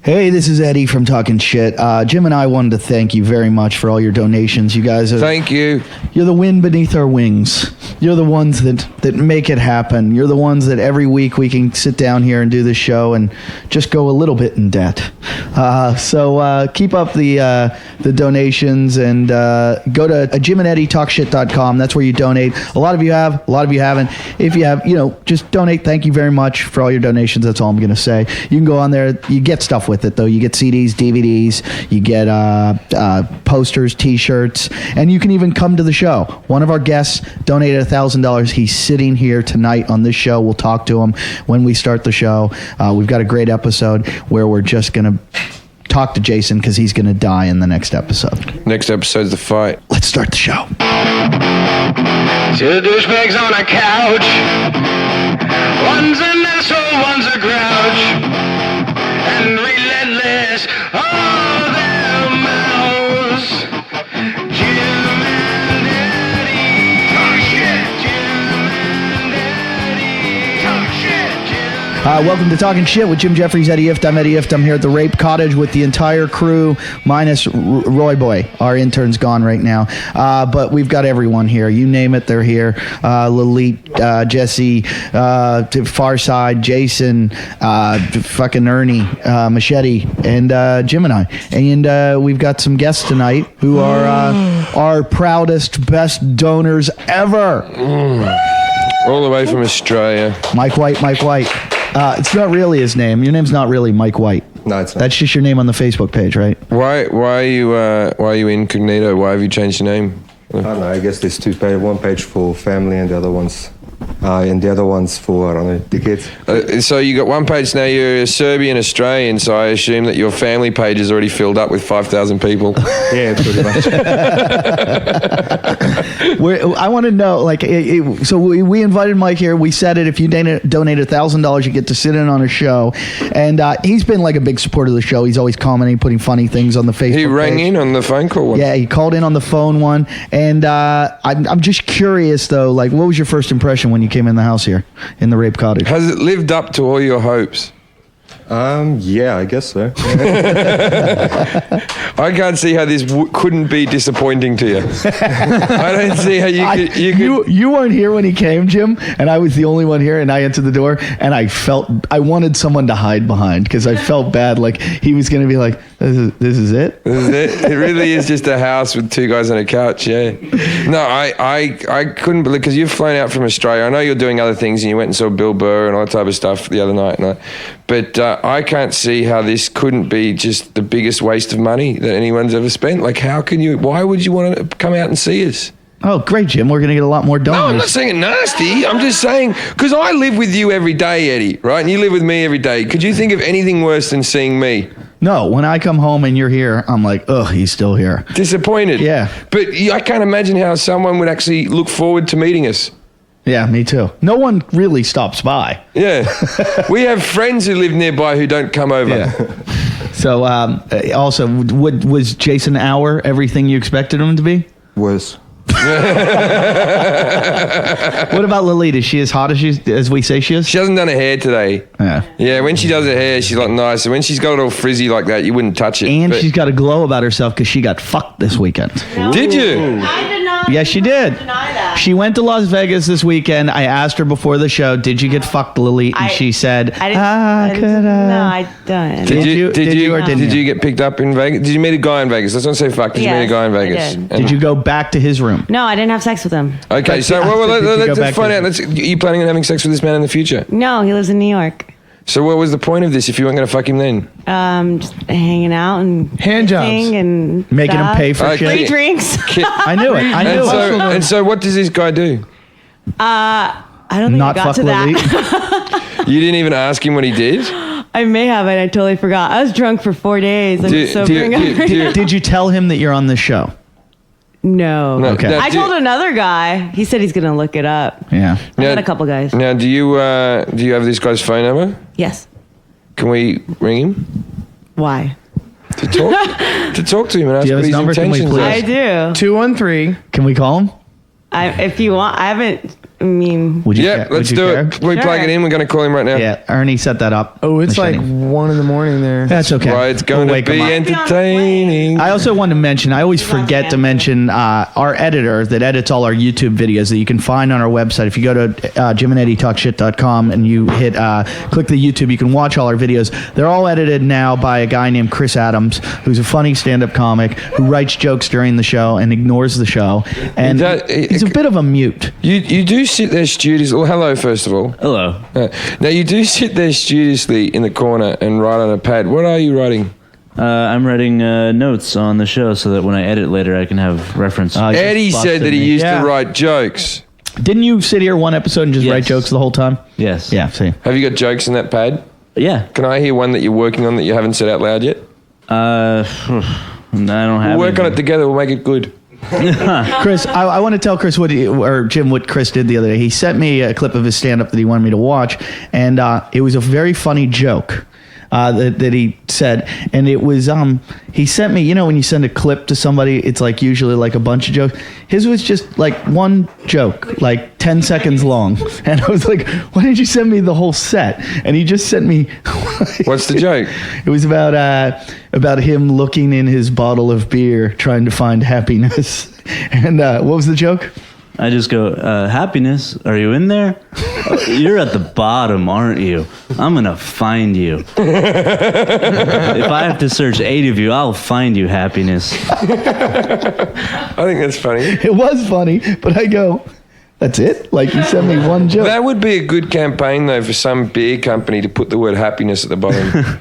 Hey, this is Eddie from Talking Shit. Jim and I wanted to thank you very much for all your donations. You guys are... Thank you. You're the wind beneath our wings. You're the ones that make it happen. You're the ones that every week we can sit down here and do this show and just go a little bit in debt. So keep up the donations and go to JimandEddieTalkShit.com. That's where you donate. A lot of you have, a lot of you haven't. If you have, just donate. Thank you very much for all your donations. That's all I'm going to say. You can go on there. You get stuff with it, though. You get CDs, DVDs, you get posters, T-shirts, and you can even come to the show. One of our guests donated $1,000. He's sitting here tonight on this show. We'll talk to him when we start the show. We've got a great episode where we're just going to talk to Jason because he's going to die in the next episode. Next episode's the fight. Let's start the show. Two douchebags on a couch. One's an asshole, one's a grouch. And relentless, all their mouths. Jim and Eddie talk shit. Jim and Eddie talk shit. Welcome to Talking Shit with Jim Jeffries, Eddie Ift. I'm Eddie Ift. I'm here at the Rape Cottage with the entire crew, minus Roy Boy. Our intern's gone right now. But we've got everyone here. You name it, they're here. Lalit, Jesse, Farside, Jason, fucking Ernie, Machete, and Jim and I. And we've got some guests tonight who are our proudest, best donors ever. All the way from Australia. Mike White. It's not really his name. Your name's not really Mike White. No, it's not. That's just your name on the Facebook page, right? Why are you incognito? Why have you changed your name? I don't know. I guess there's two pages. One page for family and the other one's for, I don't know, the kids. So you got one page now. You're a Serbian Australian, so I assume that your family page is already filled up with 5,000 people. Yeah, pretty much. I want to know, so we invited Mike here. We said it. If you donate $1,000, you get to sit in on a show. And he's been like a big supporter of the show. He's always commenting, putting funny things on the Facebook He rang page. in on the phone call one. Yeah, he called in on the phone one. And I'm just curious, though, like, what was your first impression when you came in the house here in the Rape Cottage? Has it lived up to all your hopes? Yeah, I guess so. I can't see how this couldn't be disappointing to you. I don't see how you could... You weren't here when he came, Jim, and I was the only one here, and I entered the door, and I wanted someone to hide behind because I felt bad, like he was going to be like, this is it? This is it? It really is just a house with two guys on a couch, yeah. No, I couldn't believe, because you've flown out from Australia. I know you're doing other things, and you went and saw Bill Burr and all that type of stuff the other night, but I can't see how this couldn't be just the biggest waste of money that anyone's ever spent. Like, why would you want to come out and see us? Oh, great, Jim. We're going to get a lot more donors. No, I'm not saying it nasty. I'm just saying, because I live with you every day, Eddie, right? And you live with me every day. Could you think of anything worse than seeing me? No, when I come home and you're here, I'm like, ugh, he's still here. Disappointed. Yeah. But I can't imagine how someone would actually look forward to meeting us. Yeah, me too. No one really stops by. Yeah. We have friends who live nearby who don't come over. Yeah. So, also, was Jason Hour everything you expected him to be? Was. What about Lalit? Is she as hot as we say she is? She hasn't done her hair today. Yeah, when she does her hair, she's like nice. And when she's got it all frizzy like that, you wouldn't touch it. And she's got a glow about herself because she got fucked this weekend. No. Did you? I did not. Yes, she did. Deny that. She went to Las Vegas this weekend. I asked her before the show, did you get fucked, Lalit? And she said, No, I don't. Did you get picked up in Vegas? Did you meet a guy in Vegas? Let's not say fuck. Did you meet a guy in Vegas? Did you go back to his room? No, I didn't have sex with him. Okay, so let's find out. Are you planning on having sex with this man in the future? No, he lives in New York. So what was the point of this if you weren't going to fuck him then? Just hanging out and hand jobs and making him pay for shit. Free drinks. I knew it. And so what does this guy do? I don't think Not I got to that. You didn't even ask him what he did? I may have, and I totally forgot. I was drunk for 4 days. Did you tell him that you're on this show? No. Okay. I told another guy. He said he's going to look it up. Yeah. I got a couple guys. Now, do you have this guy's phone number? Yes. Can we ring him? Why? To talk to him and ask Do you have what his his number? Can we intentions please? are. I do. 213. Can we call him? If you want, I haven't I mean, Would you? Yeah, care? let's Would you do care? it. We plug Sure. it in. We're going to call him right now. Yeah, Ernie set that up. Oh, it's like Machine. 1 a.m. there. That's okay. Right, it's going We'll to wake him be up. entertaining. I also wanted to mention, I always forget to mention our editor that edits all our YouTube videos that you can find on our website. If you go to JimandEddieTalkShit.com and you hit click the YouTube, you can watch all our videos. They're all edited now by a guy named Chris Adams, who's a funny stand-up comic who writes jokes during the show and ignores the show. And he's a bit of a mute. You do sit there studiously. Well, hello, first of all. Hello. Now, you do sit there studiously in the corner and write on a pad. What are you writing? I'm writing notes on the show so that when I edit later, I can have reference. Eddie said that he used Yeah. to write jokes. Didn't you sit here one episode and just Yes. write jokes the whole time? Yes. Yeah, see. Have you got jokes in that pad? Yeah. Can I hear one that you're working on that you haven't said out loud yet? I don't have. We'll work on anything. it together. We'll make it good. Chris, I want to tell Chris or Jim what Chris did the other day. He sent me a clip of his stand-up that he wanted me to watch, and it was a very funny joke that he said. And it was, he sent me, you know when you send a clip to somebody, it's like usually like a bunch of jokes. His was just like one joke, like 10 seconds long. And I was like, why did you send me the whole set? And he just sent me... What's the joke? It was about him looking in his bottle of beer, trying to find happiness. And what was the joke? I just go, happiness, are you in there? You're at the bottom, aren't you? I'm going to find you. If I have to search 8 of you, I'll find you, happiness. I think that's funny. It was funny, but I go, that's it? Like, you sent me one joke. That would be a good campaign, though, for some beer company to put the word happiness at the bottom.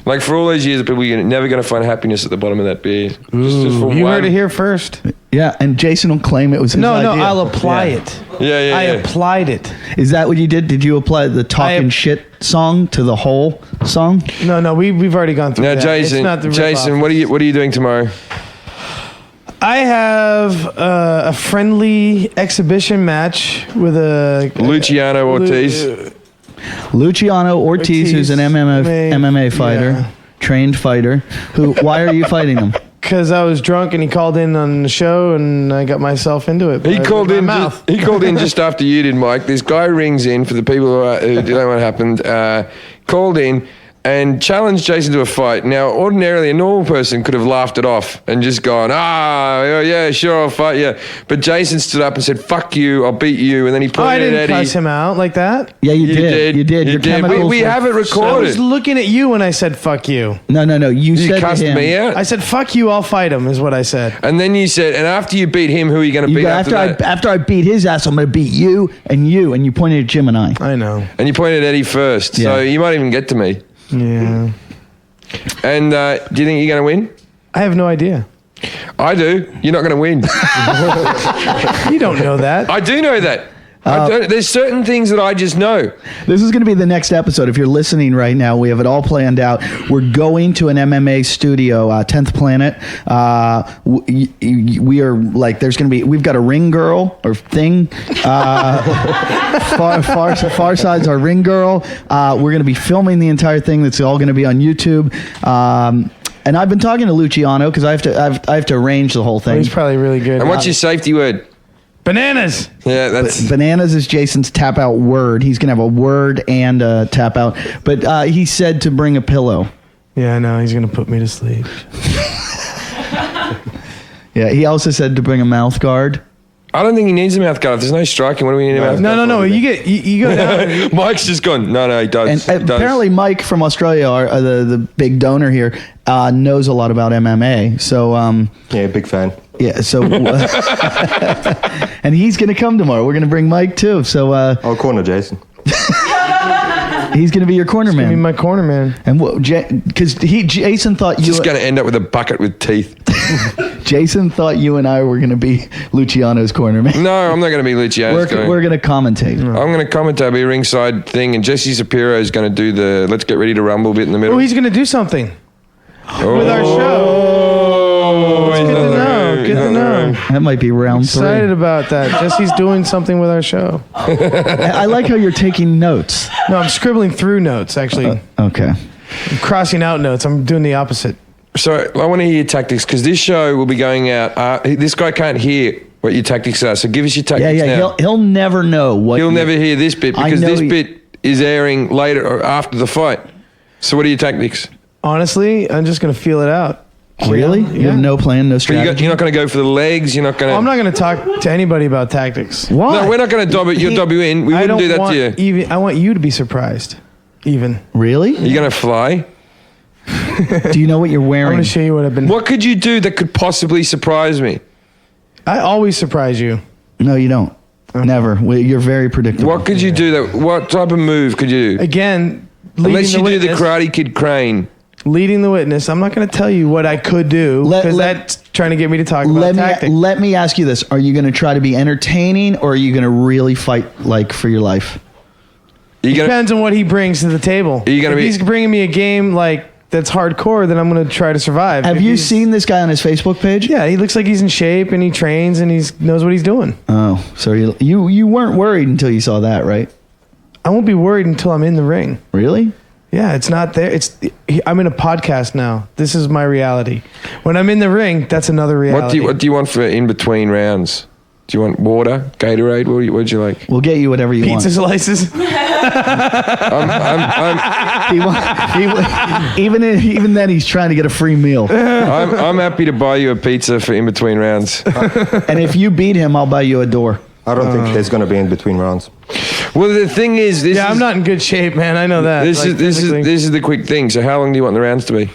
Like, for all those years, people are never going to find happiness at the bottom of that beer. Just for You one. heard it here first. Yeah, and Jason will claim it was his No, idea. I'll apply Yeah. it. Yeah. I applied it. Is that what you did? Did you apply the talking shit song to the whole song? No, we've already gone through Now, that. Jason, It's not the Jason, rip-off. what are you doing tomorrow? I have a friendly exhibition match with a Luciano Ortiz. Luciano Ortiz, who's an MMA fighter, yeah. trained fighter. Who? Why are you fighting him? Because I was drunk and he called in on the show and I got myself into it. He by called my in. mouth. He called in just after you did, Mike. This guy rings in for the people who don't know what happened. Called in and challenged Jason to a fight. Now, ordinarily, a normal person could have laughed it off and just gone, yeah, sure, I'll fight you. But Jason stood up and said, "Fuck you, I'll beat you." And then he Oh, I pointed at didn't Eddie. cuss him out like that. Yeah, you did. You did. You Your did. chemicals. We were- have it I was recorded. looking at you when I said "fuck you." No. You You said cussed to him. me out. I said "fuck you." I'll fight him. Is what I said. And then you said, and after you beat him, who are you going to You beat go, after that? after I beat his ass, I'm going to beat you. And you pointed at Jim and I. I know. And you pointed at Eddie first. Yeah. So you might even get to me. Yeah. And do you think you're going to win? I have no idea. I do. You're not going to win. You don't know that. I do know that. There's certain things that I just know. This is going to be the next episode. If you're listening right now, we have it all planned out. We're going to an MMA studio, 10th Planet. We are like, we've got a ring girl or thing. Far Side's our ring girl. We're going to be filming the entire thing. That's all going to be on YouTube. And I've been talking to Luciano because I have to arrange the whole thing. He's probably really good. And what's your safety word? Bananas. Yeah, that's. Bananas is Jason's tap out word. He's gonna have a word and a tap out. But he said to bring a pillow. Yeah, I know. He's gonna put me to sleep. Yeah. He also said to bring a mouth guard. I don't think he needs a mouth guard. If there's no striking, what do we need a mouth guard? No. You go down. Mike's just gone. No, he does. And apparently Mike from Australia, the big donor here, knows a lot about MMA. So Yeah, big fan. yeah. So and he's gonna come tomorrow. We're gonna bring Mike too. So I'll corner Jason. he's gonna be your corner Give me man. my corner man. And because Jason thought you. just going to end up with a bucket with teeth. Jason thought you and I were going to be Luciano's corner man. No, I'm not going to be Luciano's guy. We're going to commentate. I'm going to commentate, be a ringside thing, and Jesse Shapiro is going to do the let's get ready to rumble bit in the middle. Oh, he's gonna do something with our show. Oh, Good to know. Good to know. That might be round Excited three. about that. Jesse's doing something with our show. I like how you're taking notes. No, I'm scribbling through notes. Actually, Okay. I'm crossing out notes. I'm doing the opposite. So I want to hear your tactics because this show will be going out. This guy can't hear what your tactics are. So give us your Yeah, tactics yeah. now. He'll never know what. He'll never hear this bit I because know this he- bit is airing later or after the fight. So what are your tactics? Honestly, I'm just gonna feel it out. Really? You Yeah. have no plan, no But strategy. you're not going to go for the legs. You're not going to. I'm not gonna talk to anybody about tactics. Why? No, we're not going to dob it. You'll dob you in. We I wouldn't don't do that want to you. even. I want you to be surprised. Even. Really? You're going to fly. Do you know what you're I'm wearing? gonna show you what I've been. What could you do that could possibly surprise me? I always surprise you. No, you don't. Never. Well, you're very predictable. What could you do that? What type of move could you do? Again, Unless you do the witness, Karate Kid crane. leading the witness. I'm not going to tell you what I could do because that's trying to get me to talk about tactics. Let me ask you this: are you going to try to be entertaining, or are you going to really fight like for your life? Are you gonna, Depends on what he brings to the table. Are you gonna if be- he's bringing me a game like that's hardcore, then I'm going to try to survive. Have If you he's- seen this guy on his Facebook page? Yeah, he looks like he's in shape and he trains and he knows what he's doing. Oh, so you weren't worried until you saw that, right? I won't be worried until I'm in the ring. Really? Yeah, it's not there. I'm in a podcast now. This is my reality. When I'm in the ring, that's another reality. what do you want for in between rounds? Do you want water, Gatorade? What would you like? We'll get you whatever you Pizza slices. Even then, he's trying to get a free meal. I'm happy to buy you a pizza for in between rounds. And if you beat him, I'll buy you a door. I don't think there's going to be in between rounds. Well, the thing is, I'm not in good shape, man. I know that. This Like, this physically. is the quick thing. So how long do you want the rounds to be?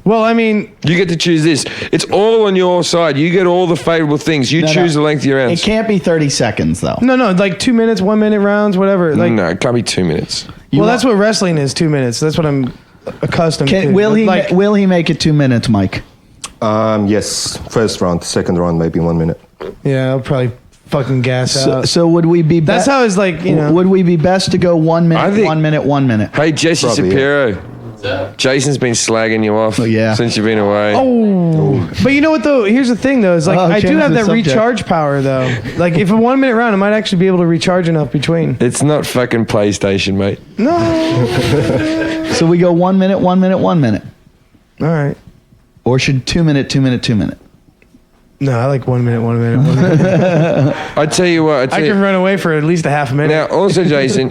Well, I mean, You get to choose this. It's all on your side. You get all the favorable things. You No, choose no. the length of your It rounds. can't be 30 seconds, though. no, like 2 minutes, 1 minute rounds, whatever. Like, No, it can't be 2 minutes. You well, want- that's what wrestling is. 2 minutes. That's what I'm accustomed to. Will he? Like, Will he make it 2 minutes, Mike? Yes, first round, second round, maybe 1 minute. yeah, I'll probably fucking gas out. So would we be? That's how it's like. You know. Would we be best to go 1 minute, I think- 1 minute, 1 minute? Hey, Jesse Probably, Shapiro. Jason's been slagging you off yeah. since you've been away. Oh, but you know what though? Here's the thing though. Is like Oh, I do change have the that subject. recharge power though. Like if a 1 minute round, I might actually be able to recharge enough between. It's not fucking PlayStation, mate. No. So we go 1 minute, 1 minute, 1 minute, All right. or should 2 minute, 2 minute, 2 minute? No, I like 1 minute, 1 minute, 1 minute. I tell you what. I can run away for at least a half a minute. Now, also, Jason,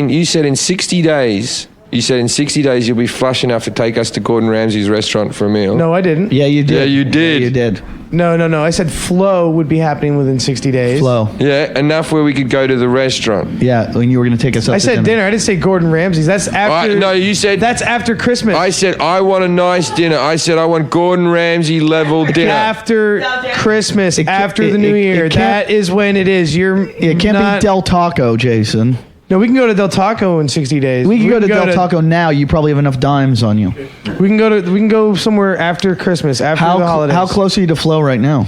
you said in 60 days. You said in 60 days you'll be flush enough to take us to Gordon Ramsay's restaurant for a meal. No, I didn't. Yeah, you did. Yeah, you did. Yeah, you did. No. I said flow would be happening within 60 days. Flow. Yeah, enough where we could go to the restaurant. Yeah, when you were going to take us up I to said dinner. I didn't say Gordon Ramsay's. That's after. No, you said. That's after Christmas. I said I want a nice dinner. I said I want Gordon Ramsay level dinner. after Christmas, after the New it Year. can't- That is when it is. It can't not, be Del Taco, Jason. No, we can go to Del Taco in 60 days. We can go to Del Taco now. You probably have enough dimes on you. We can go somewhere after Christmas, after the holidays. How close are you to Flow right now?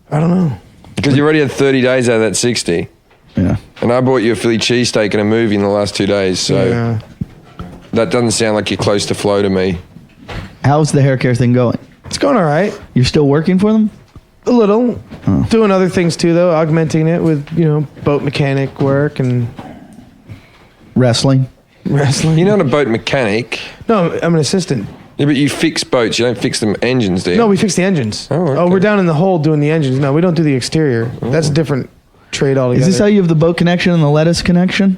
I don't know. Because you already had 30 days out of that 60. Yeah. And I bought you a Philly cheesesteak and a movie in the last 2 days. So Yeah. that doesn't sound like you're close to flow to me. How's the hair care thing going? It's going all right. You're still working for them? A little. Doing other things too, though. Augmenting it with boat mechanic work and Wrestling? wrestling. You're not a boat mechanic. No, I'm an assistant. Yeah, but you fix boats. You don't fix them engines, do you? No, we fix the engines. Oh, okay. We're down in the hold doing the engines. No, we don't do the exterior. That's a different trade altogether. Is this how you have the boat connection and the lettuce connection?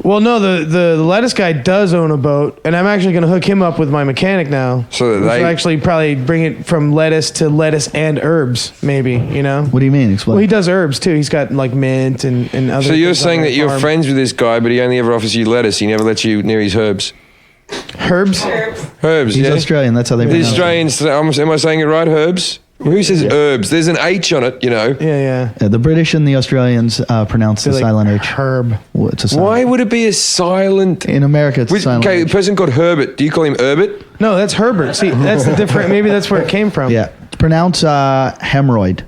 Well, no, the lettuce guy does own a boat, and I'm actually going to hook him up with my mechanic now. So that Which they- will actually probably bring it from lettuce to lettuce and herbs, maybe, What do you mean? Explain. Well, he does herbs too. He's got like mint and other So you're things on saying their that you're farm. friends with this guy, but he only ever offers you lettuce. He never lets you near his herbs. Herbs? Herbs, He's yeah. Australian. That's how they The pronounce it. Australians, am I saying it right? Herbs? Who says herbs? There's an H on it, Yeah. Yeah, the British and the Australians pronounce the They're like silent H. Herb. Well, it's a silent. Why would it be a silent? In America, it's a silent Okay, a H. person called Herbert. Do you call him Herbert? No, that's Herbert. See, that's the different. Maybe that's where it came from. Yeah. Pronounce hemorrhoid.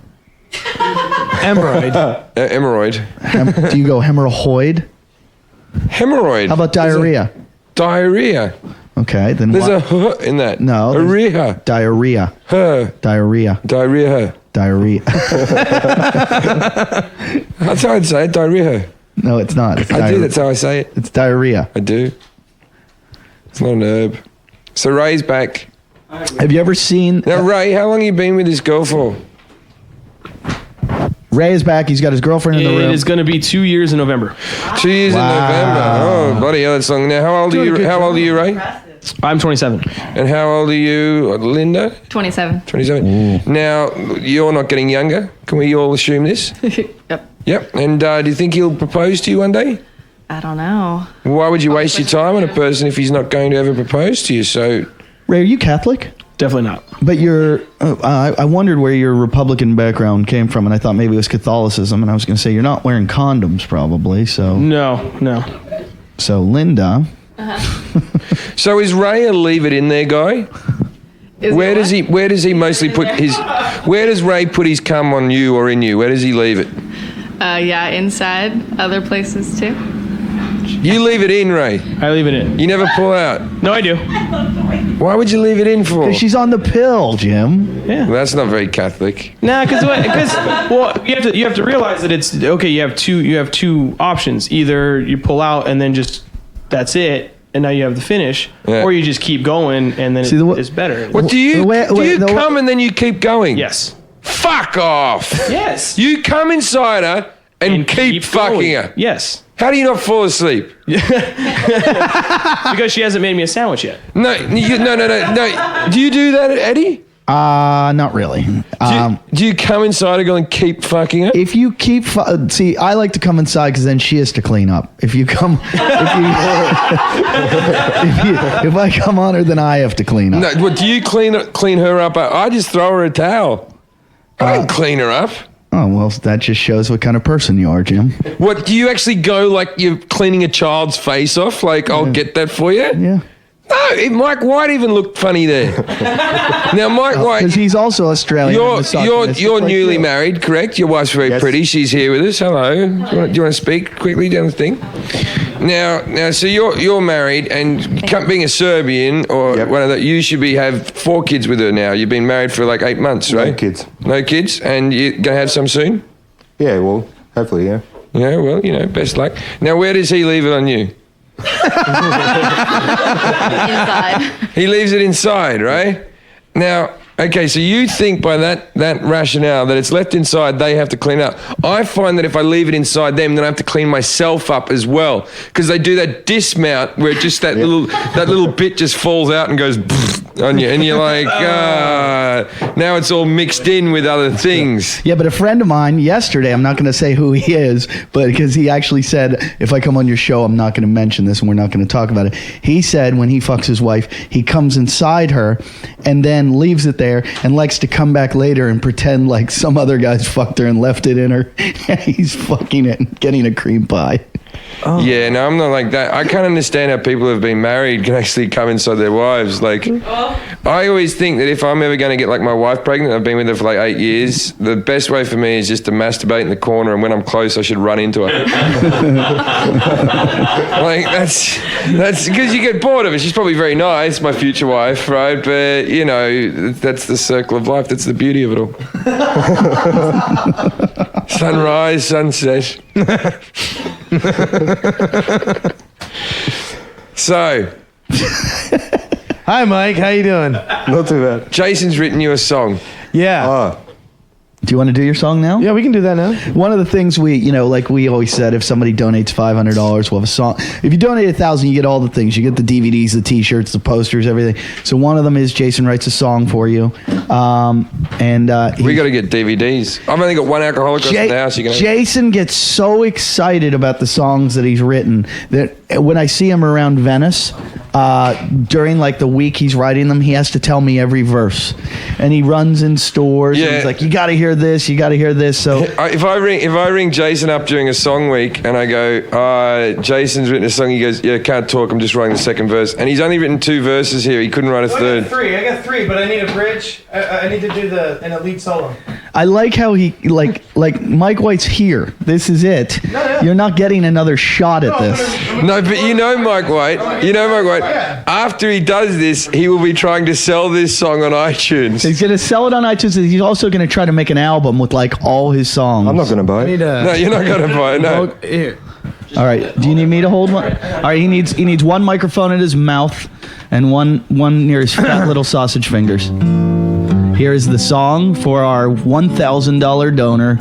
Hemorrhoid. Hemorrhoid. Do you go hemorrhoid? Hemorrhoid. How about diarrhea? Diarrhea. Okay, then There's what? a h in that. No, there's- Diarrhea. Diarrhea. Her. Diarrhea. Diarrhea. Diarrhea. That's how I'd say it. Diarrhea. No, it's not. It's I do. That's how I say it. It's diarrhea. I do. It's not an herb. So Ray's back. Have you ever seen? Now, Ray, how long have you been with this girl for? Ray is back. He's got his girlfriend in the room. It is going to be 2 years in November. 2 years in November. Oh, bloody hell, that's long. Now, how old are you? How old are you, Ray? I'm 27. And how old are you, Linda? 27. 27. Now, you're not getting younger. Can we all assume this? Yep. Yep. And do you think he'll propose to you one day? I don't know. Why would you waste your time on a person if he's not going to ever propose to you? So, Ray, are you Catholic? Definitely not. But you're. I wondered where your Republican background came from, and I thought maybe it was Catholicism. And I was going to say you're not wearing condoms, probably. So No. So Linda. so is Ray a leave it in there guy? Where does he mostly put his? Where does Ray put his cum on you or in you? Where does he leave it? Yeah, inside, other places too. You leave it in, Ray. I leave it in. You never pull out. No, I do. Why would you leave it in for? She's on the pill, Jim. Yeah. Well, that's not very Catholic. Nah, because well, you have to realize that it's okay. You have two options. Either you pull out and then just that's it, and now you have the finish, or you just keep going and then it's better. What do you come and then you keep going? Yes. Fuck off. Yes. You come inside her and keep fucking going. her. Yes. How do you not fall asleep? Because she hasn't made me a sandwich yet. No. Do you do that, Eddie? Not really. Do you come inside and go and keep fucking her? If you keep, see, I like to come inside because then she has to clean up. If you come, if I come on her, then I have to clean up. No, what, do you clean her up? I just throw her a towel. I don't clean her up. Oh, well, that just shows what kind of person you are, Jim. What, do you actually go like you're cleaning a child's face off? Like, I'll get that for you? Yeah. No, Mike White even looked funny there. Now, Mike White... Because he's also Australian. You're newly married, correct? Your wife's very pretty. She's here with us. Hello. Do you want to speak quickly down the thing? Now, so you're married, and being a Serbian or one of the, you should have 4 kids with her now. You've been married for like 8 months, right? No kids. No kids? And you're going to have some soon? Yeah, well, hopefully, yeah. Yeah, well, best luck. Now, where does he leave it on you? Inside. He leaves it inside, right? Now, okay, so you think by that rationale that it's left inside, they have to clean up. I find that if I leave it inside them, then I have to clean myself up as well, because they do that dismount where just that little bit just falls out and goes on you, and you're like, now it's all mixed in with other things. Yeah, but a friend of mine yesterday, I'm not going to say who he is, but because he actually said, if I come on your show, I'm not going to mention this and we're not going to talk about it. He said when he fucks his wife, he comes inside her and then leaves it there and likes to come back later and pretend like some other guy's fucked her and left it in her. And he's fucking it and getting a cream pie. Oh. Yeah, no, I'm not like that. I can't understand how people who have been married can actually come inside their wives. Like, I always think that if I'm ever going to get like my wife pregnant, I've been with her for like 8 years, the best way for me is just to masturbate in the corner, and when I'm close, I should run into her. Like, that's because you get bored of it. She's probably very nice, my future wife, right? But, that's the circle of life. That's the beauty of it all. Sunrise, sunset. So, hi Mike, how you doing? Not too bad. Jason's written you a song. Yeah. Do you want to do your song now? Yeah, we can do that now. One of the things like we always said, if somebody donates $500, we'll have a song. If you donate $1,000, you get all the things. You get the DVDs, the T-shirts, the posters, everything. So one of them is Jason writes a song for you. We got to get DVDs. I've only got one alcoholic in the house. Jason gets so excited about the songs that he's written that when I see him around Venice, during like the week he's writing them, he has to tell me every verse. And he runs in stores and he's like, you got to hear this, you got to hear this. So if I ring Jason up during a song week and I go, Jason's written a song, he goes, yeah, can't talk, I'm just writing the second verse. And he's only written 2 verses here. He couldn't write a third. I got three, but I need a bridge. I need to do a lead solo. I like how he like Mike White's here. This is it. No. You're not getting another shot at this. No, but Mike White. After he does this, he will be trying to sell this song on iTunes. He's going to sell it on iTunes. He's also going to try to make an album with like all his songs. I'm not going to buy it. No, you're not going to buy it. No. Here. All right. Do you need me to hold one? All right. He needs one microphone in his mouth and one near his fat little sausage fingers. Here is the song for our $1,000 donor,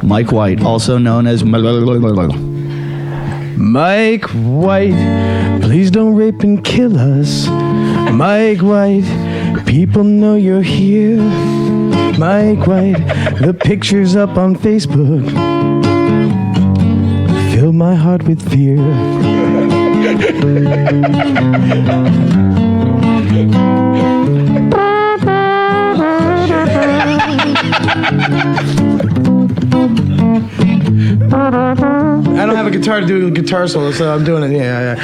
Mike White, also known as Mike White, please don't rape and kill us. Mike White, people know you're here. Mike White, the picture's up on Facebook. Fill my heart with fear. I don't have a guitar to do a guitar solo, so I'm doing it. Yeah.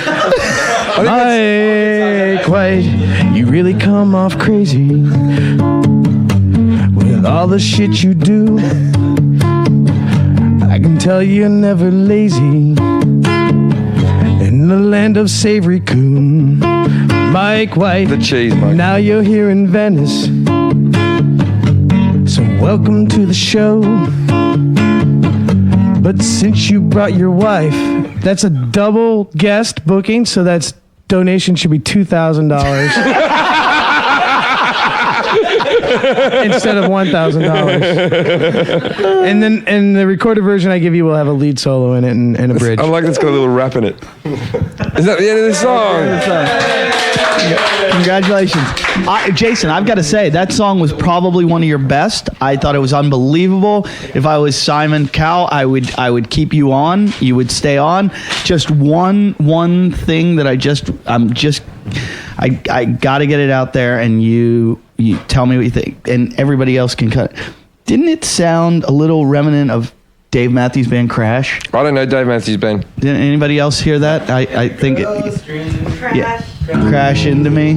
Mike White, you really come off crazy with all the shit you do. I can tell you're never lazy in the land of savory coon. Mike White, The cheese, Mike. now you're here in Venice, so welcome to the show. But since you brought your wife, that's a double guest booking, so that's donation should be $2,000 instead of $1,000. And the recorded version I give you will have a lead solo in it and a bridge. I like it's got a little rap in it. Is that the end of the song? Congratulations. Jason, I've got to say, that song was probably one of your best. I thought it was unbelievable. If I was Simon Cowell, I would keep you on. You would stay on. Just one thing that I got to get it out there, and you tell me what you think, and everybody else can cut. Didn't it sound a little remnant of Dave Matthews Band Crash? I don't know Dave Matthews Band. Did anybody else hear that? I think Crash Into Me.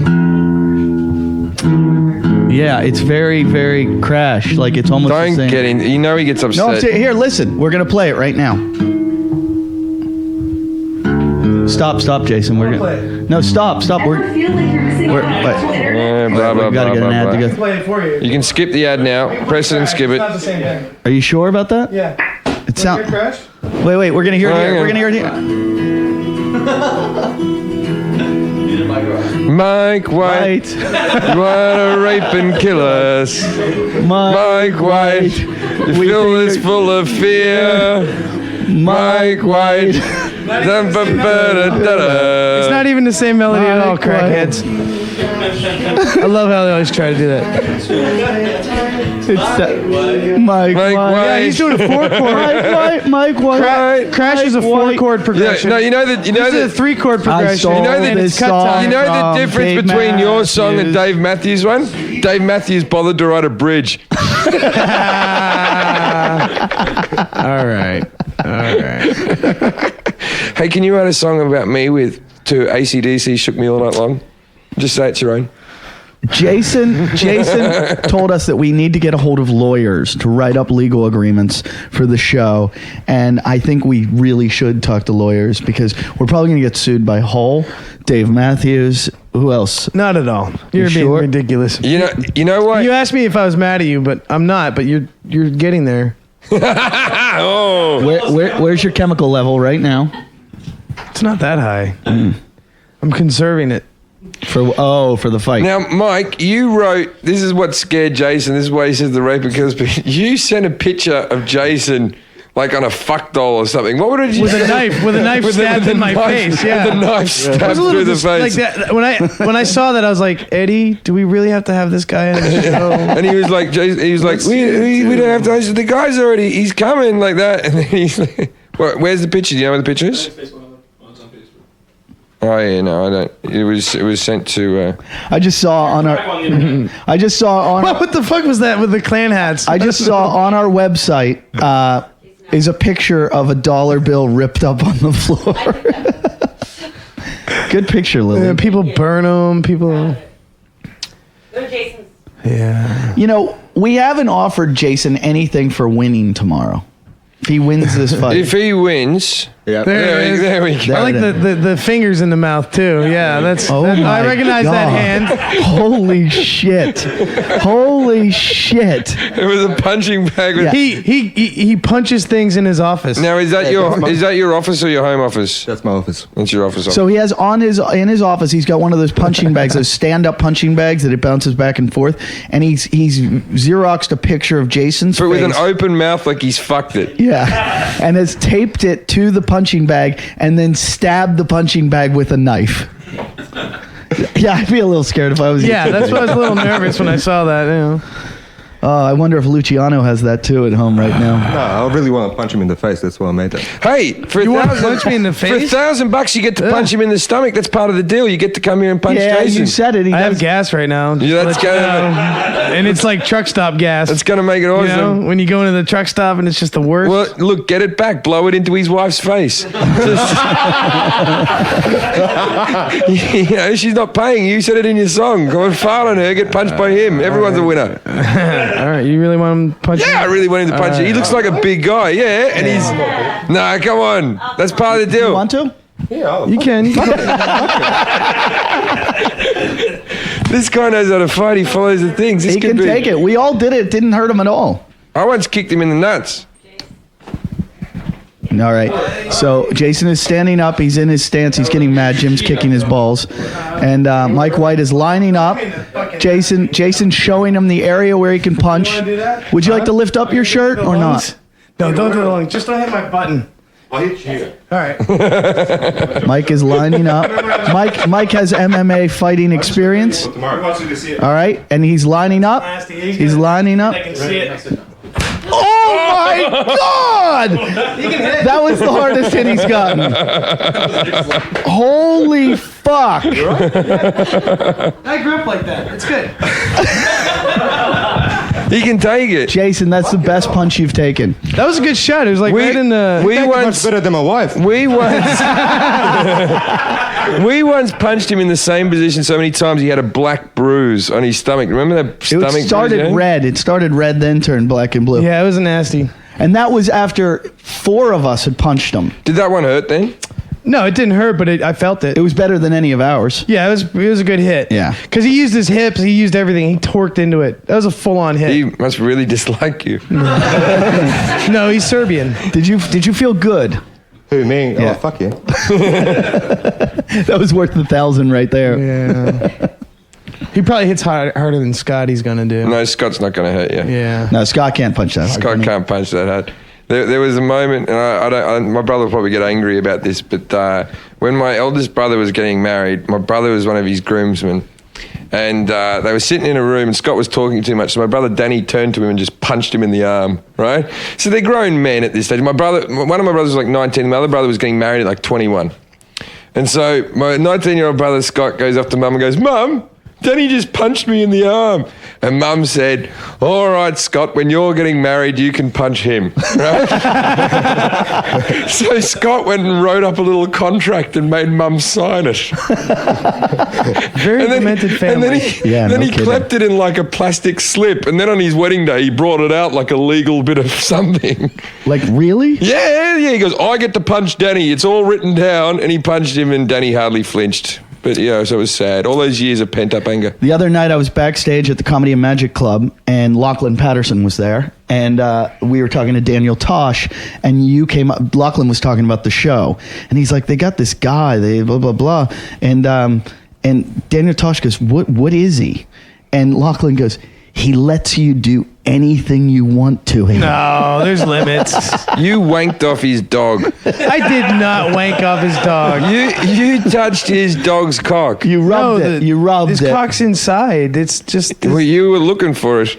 Yeah, it's very, very Crash. Like, it's almost the Don't same. get in. You know he gets upset. No, here, listen. We're going to play it right now. Stop, Jason. We're gonna. No, stop. We're. feel like you're missing out. Blah, blah, We got to get an ad to go. Play it for you. You can skip the ad now. Press it and skip It's it. not the same thing. Are you sure about that? Yeah. It sounds. Crash? Wait. We're gonna hear it Hang here. on. We're gonna hear it here. Mike White, you wanna rape and kill us. Mike White, you feel this full of fear. Mike White. It's not even the same melody at all, crackheads. I love how they always try to do that. Mike White. Yeah, he's doing a 4-chord. Mike White. Crash is a 4-chord progression. No, you know that. You know This is a that. 3-chord progression. You know that and it's cut time. You know the from difference Dave between your song and Matthews. Dave Matthews' one? Dave Matthews bothered to write a bridge. All right. Hey, can you write a song about me to AC/DC Shook Me All Night Long? Just say it's your own. Jason told us that we need to get a hold of lawyers to write up legal agreements for the show, and I think we really should talk to lawyers because we're probably going to get sued by Hull, Dave Matthews, who else? Not at all. You're being sure? ridiculous. You know what? You asked me if I was mad at you, but I'm not. But you're getting there. Oh. Where's your chemical level right now? It's not that high. I'm conserving it. For the fight. Now, Mike, you wrote, this is what scared Jason. This is why he says the rape occurs. But you sent a picture of Jason like on a fuck doll or something. What would you With say? a knife stabbed in my face. Yeah. With a knife stabbed through the face. Like that. When I saw that, I was like, Eddie, do we really have to have this guy on the show? And he was like, Jason, we don't have to. I said, the guy's already, he's coming like that. And then he's like, where's the picture? Do you know where the picture is? Oh yeah, no, I don't. It was sent to. I just saw on our. What the fuck was that with the clan hats? I just saw on our website is a picture of a dollar bill ripped up on the floor. Good picture, Lily. Yeah, people burn them. People. Yeah. You know, we haven't offered Jason anything for winning tomorrow. If he wins this fight, If he wins, Yeah. There we go. I like the fingers in the mouth too. Yeah, that's. Oh I my recognize God. that hand. Holy shit! Holy shit! It was a punching bag. With, He punches things in his office. Now is that your office or your home office? That's my office. That's your office. So he has in his office, he's got one of those punching bags, those stand-up punching bags that it bounces back and forth, and he's Xeroxed a picture of Jason's but face. with an open mouth, like he's fucked it. Yeah, and has taped it to the punching bag and then stabbed the punching bag with a knife. Yeah, I'd be a little scared if I was. Yeah, that's why I was a little nervous when I saw that. You know. I wonder if Luciano has that too at home right now. No, I really want to punch him in the face. That's why I made that. Hey, for You want to $1,000 punch me in the face? For $1,000, you get to punch him in the stomach. That's part of the deal. You get to come here and punch Yeah, Jason. you said it. He I does. have gas right now. Yeah, that's Just to let you gonna- know. And it's like truck stop gas. That's gonna make it You awesome. know, when you go into the truck stop and it's just the worst. Well, look, get it back. Blow it into his wife's face. You know, she's not paying. You said it in your song. Go and fart on her. Get punched by him. Everyone's a winner. All right, you really want him to punch? Yeah, I really want him to punch you. He looks like a big guy. Yeah, and he's. Nah, come on. That's part of the deal. You want to? Yeah, You can. This guy knows how to fight. He follows the things. This He could can be. take it. We all did it. It didn't hurt him at all. I once kicked him in the nuts. All right. So Jason is standing up. He's in his stance. He's getting mad. Jim's kicking his balls. And Mike White is lining up. Jason's showing him the area where he can punch. Would you like to lift up your shirt or not? No, don't do the lungs. Just don't hit my button. I'll hit you. All right. Mike is lining up. Mike has MMA fighting experience. All right. And he's lining up. He's lining up. I can see it. Oh my God! That was the hardest hit he's gotten. Holy fuck! I grew up like that. It's good. He can take it. Jason, that's the best punch you've taken. That was a good shot. It was like right in the. We Much once better than my wife. we once punched him in the same position so many times he had a black bruise on his stomach. Remember that stomach It started bruise? red. It started red, then turned black and blue. Yeah, it was nasty. And that was after 4 of us had punched him. Did that one hurt then? No, it didn't hurt, but I felt it. It was better than any of ours. Yeah, it was a good hit. Yeah. Because he used his hips, he used everything. He torqued into it. That was a full-on hit. He must really dislike you. No, he's Serbian. Did you feel good? Who, me? Yeah. Oh, fuck yeah. That was worth the 1,000 right there. Yeah. He probably hits harder than Scotty's gonna do. No, Scott's not going to hurt you. Yeah. No, Scott can't punch that. hard, Scott can he? can't punch that hard. There was a moment, and my brother will probably get angry about this, but when my eldest brother was getting married, my brother was one of his groomsmen, and they were sitting in a room, and Scott was talking too much, so my brother Danny turned to him and just punched him in the arm, right? So they're grown men at this stage. One of my brothers was like 19, my other brother was getting married at like 21. And so my 19-year-old brother Scott goes up to Mum and goes, "Mum, Danny just punched me in the arm." And Mum said, "All right, Scott, when you're getting married, you can punch him." Right? So Scott went and wrote up a little contract and made Mum sign it. Very demented family. And then he, Yeah, then no he kidding. clapped it in like a plastic slip. And then on his wedding day, he brought it out like a legal bit of something. Like, really? Yeah. He goes, "I get to punch Danny. It's all written down." And he punched him and Danny hardly flinched. But, yeah, so it was sad. All those years of pent-up anger. The other night I was backstage at the Comedy and Magic Club, and Lachlan Patterson was there, and we were talking to Daniel Tosh, and you came up. Lachlan was talking about the show, and he's like, "They got this guy, they blah blah blah," and Daniel Tosh goes, "What is he?" And Lachlan goes, "He lets you do anything you want to him." No, there's limits. You wanked off his dog. I did not wank off his dog. You touched his dog's cock. You rubbed it. You rubbed his it. cock's inside. It's just Well, you were looking for it.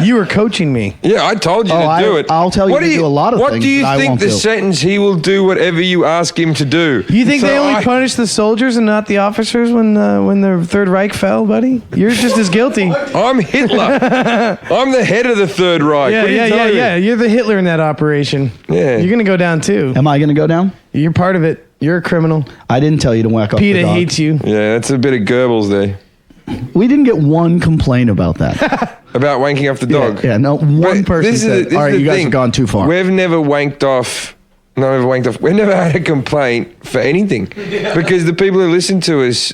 you were coaching me. Yeah, I told you to do it. I'll tell you to do a lot of what things do you that I think won't the do. sentence? He will do whatever you ask him to do. You think So they only punish the soldiers and not the officers when the Third Reich fell, buddy? You're just as guilty. I'm Hitler. I'm the head of the Third Reich. Yeah, What are you yeah, telling me? yeah. You're the Hitler in that operation. Yeah. You're gonna go down too. Am I going to go down? You're part of it. You're a criminal. I didn't tell you to whack off the PETA dog. hates you. Yeah, that's a bit of Goebbels there. We didn't get one complaint about that. About wanking off the dog. Yeah, no, one But person this is said, the- this "All is right, the you guys thing. have gone too far." We've never wanked off No, I've wanked off. We've never had a complaint for anything because the people who listen to us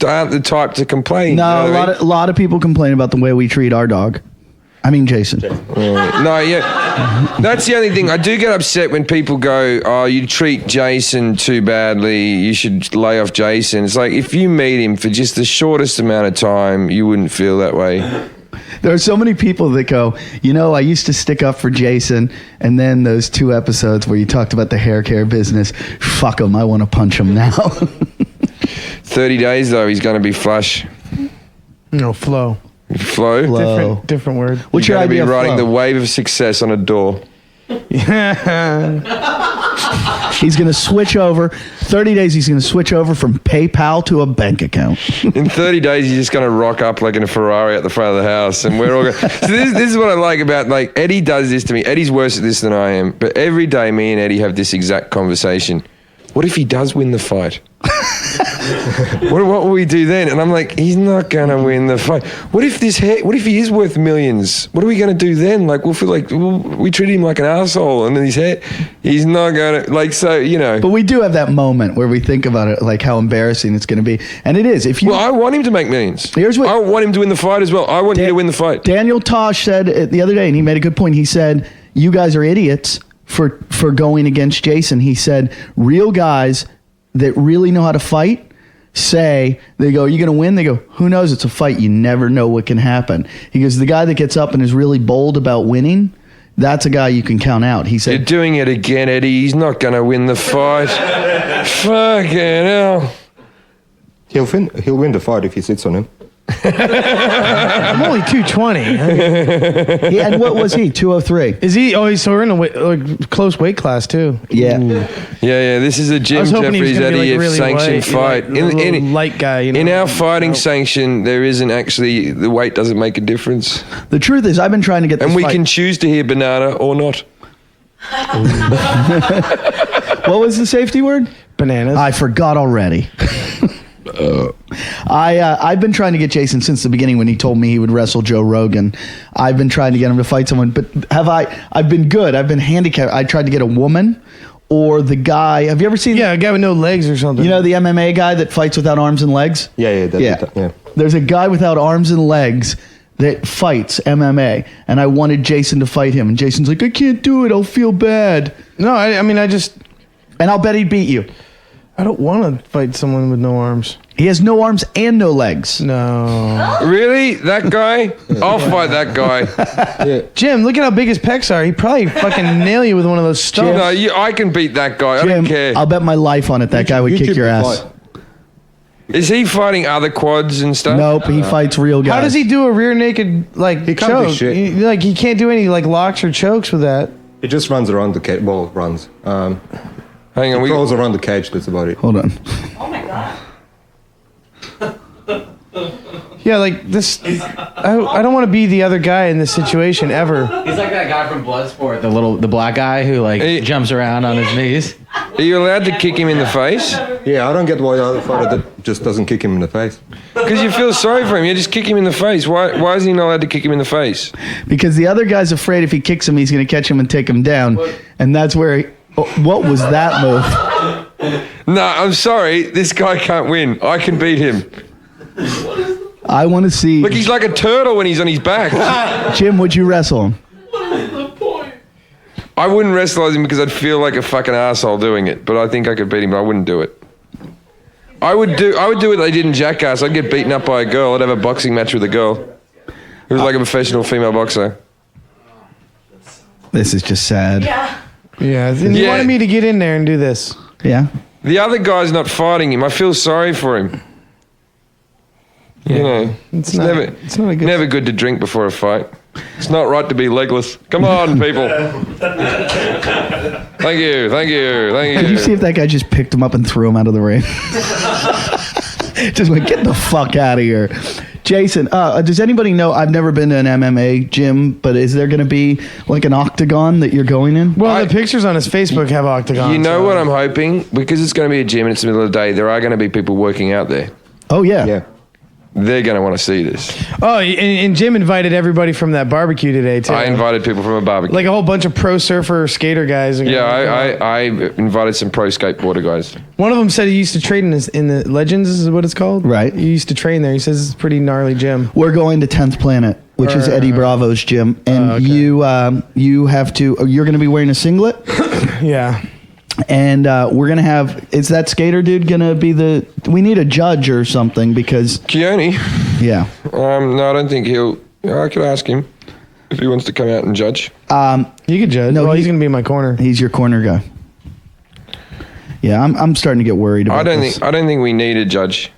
aren't the type to complain. No, a lot of people complain about the way we treat our dog. I mean, Jason. No, yeah. That's the only thing. I do get upset when people go, oh, you treat Jason too badly. You should lay off Jason. It's like, if you meet him for just the shortest amount of time, you wouldn't feel that way. There are so many people that go, I used to stick up for Jason, and then those 2 episodes where you talked about the hair care business, fuck him, I want to punch him now. 30 days, though, he's going to be flush. No, flow. Flow? Different word. What's your idea be of riding flow? the wave of success on a door. He's going to switch over. 30 days, he's going to switch over from PayPal to a bank account. In 30 days, he's just going to rock up like in a Ferrari at the front of the house. And we're all going so this is what I like about, like, Eddie does this to me. Eddie's worse at this than I am. But every day, me and Eddie have this exact conversation. What if he does win the fight? What will we do then? And I'm like, he's not gonna win the fight. What if he is worth millions? What are we gonna do then? Like, we'll feel like we treat him like an asshole, and then he's not gonna, like, so, But we do have that moment where we think about it, like how embarrassing it's gonna be, and it is. Well, I want him to make millions. Here's what I want him to win the fight as well. I want you to win the fight. Daniel Tosh said it the other day, and he made a good point. He said, "You guys are idiots for going against Jason." He said, "Real guys that really know how to fight." They go, "Are you going to win?" They go, "Who knows? It's a fight. You never know what can happen." He goes, "The guy that gets up and is really bold about winning, that's a guy you can count out." He said, "You're doing it again, Eddie. He's not going to win the fight." Fucking hell. He'll win the fight if he sits on him. I'm only 220. And what was he? 203. Is he? Oh, so we're in a close weight class too. Yeah. Yeah. This is a Jim Jeffries Eddie sanctioned fight. In light guy. In our fighting sanction, there isn't actually, the weight doesn't make a difference. The truth is, I've been trying to get this and we fight. can choose to hear banana or not. What was the safety word? Bananas. I forgot already. I've been trying to get Jason since the beginning when he told me he would wrestle Joe Rogan. I've been trying to get him to fight someone, but I've been good. I've been handicapped. I tried to get a woman or the guy. Have you ever seen? Yeah, a guy with no legs or something. You know the MMA guy that fights without arms and legs? Yeah. There's a guy without arms and legs that fights MMA, and I wanted Jason to fight him, and Jason's like, "I can't do it. I'll feel bad." No, I mean, and I'll bet he'd beat you. I don't want to fight someone with no arms. He has no arms and no legs. No. Really? That guy? I'll fight that guy. Jim, look at how big his pecs are. He'd probably fucking nail you with one of those stumps. No, I can beat that guy. Jim, I don't care. I'll bet my life on it. That guy would kick your ass. Fight. Is he fighting other quads and stuff? Nope, he fights real guys. How does he do a rear naked He can't do choke? shit. He can't do any like locks or chokes with that. He just runs around the cage. Well, runs. Hang on, He crawls around the cage. That's about it. Hold on. Oh my god. Yeah, like this. I don't want to be the other guy in this situation ever. He's like that guy from Bloodsport, the black guy who jumps around on his knees. Are you allowed to kick him in the face? Yeah, I don't get why the other fighter just doesn't kick him in the face. Because you feel sorry for him. You just kick him in the face. Why is he not allowed to kick him in the face? Because the other guy's afraid if he kicks him, he's going to catch him and take him down. And that's where what was that move? No, I'm sorry. This guy can't win. I can beat him. I want to see. Look, he's like a turtle when he's on his back. Jim, would you wrestle him? I wouldn't wrestle him because I'd feel like a fucking asshole doing it. But I think I could beat him, but I wouldn't do it. I would do what they did in Jackass. I'd get beaten up by a girl. I'd have a boxing match with a girl who was like a professional female boxer. This is just sad. Yeah, and you wanted me to get in there and do this. Yeah. The other guy's not fighting him. I feel sorry for him. You know, it's not a good. Never good to drink before a fight. It's not right to be legless. Come on, people. Thank you. Did you see if that guy just picked him up and threw him out of the ring? Just went, get the fuck out of here. Jason, does anybody know, I've never been to an MMA gym, but is there going to be like an octagon that you're going in? Well, the pictures on his Facebook have octagons. You know what I'm hoping? Because it's going to be a gym and it's the middle of the day, there are going to be people working out there. Oh, yeah. they're going to want to see this. Oh, and Jim invited everybody from that barbecue today too. I invited people from a barbecue. like a whole bunch of pro surfer skater guys. Yeah, I invited some pro skateboarder guys. One of them said he used to train in the Legends, is what it's called. Right. He used to train there. He says it's a pretty gnarly gym. We're going to 10th Planet, which is Eddie Bravo's gym, and okay. you have to. You're going to be wearing a singlet. Yeah. And we're gonna have. Is that skater dude gonna be the? We need a judge or something because. Keone? Yeah. No, I don't think he'll. I could ask him if he wants to come out and judge. You could judge. No, he's gonna be in my corner. He's your corner guy. Yeah, I'm starting to get worried about this. I don't think we need a judge.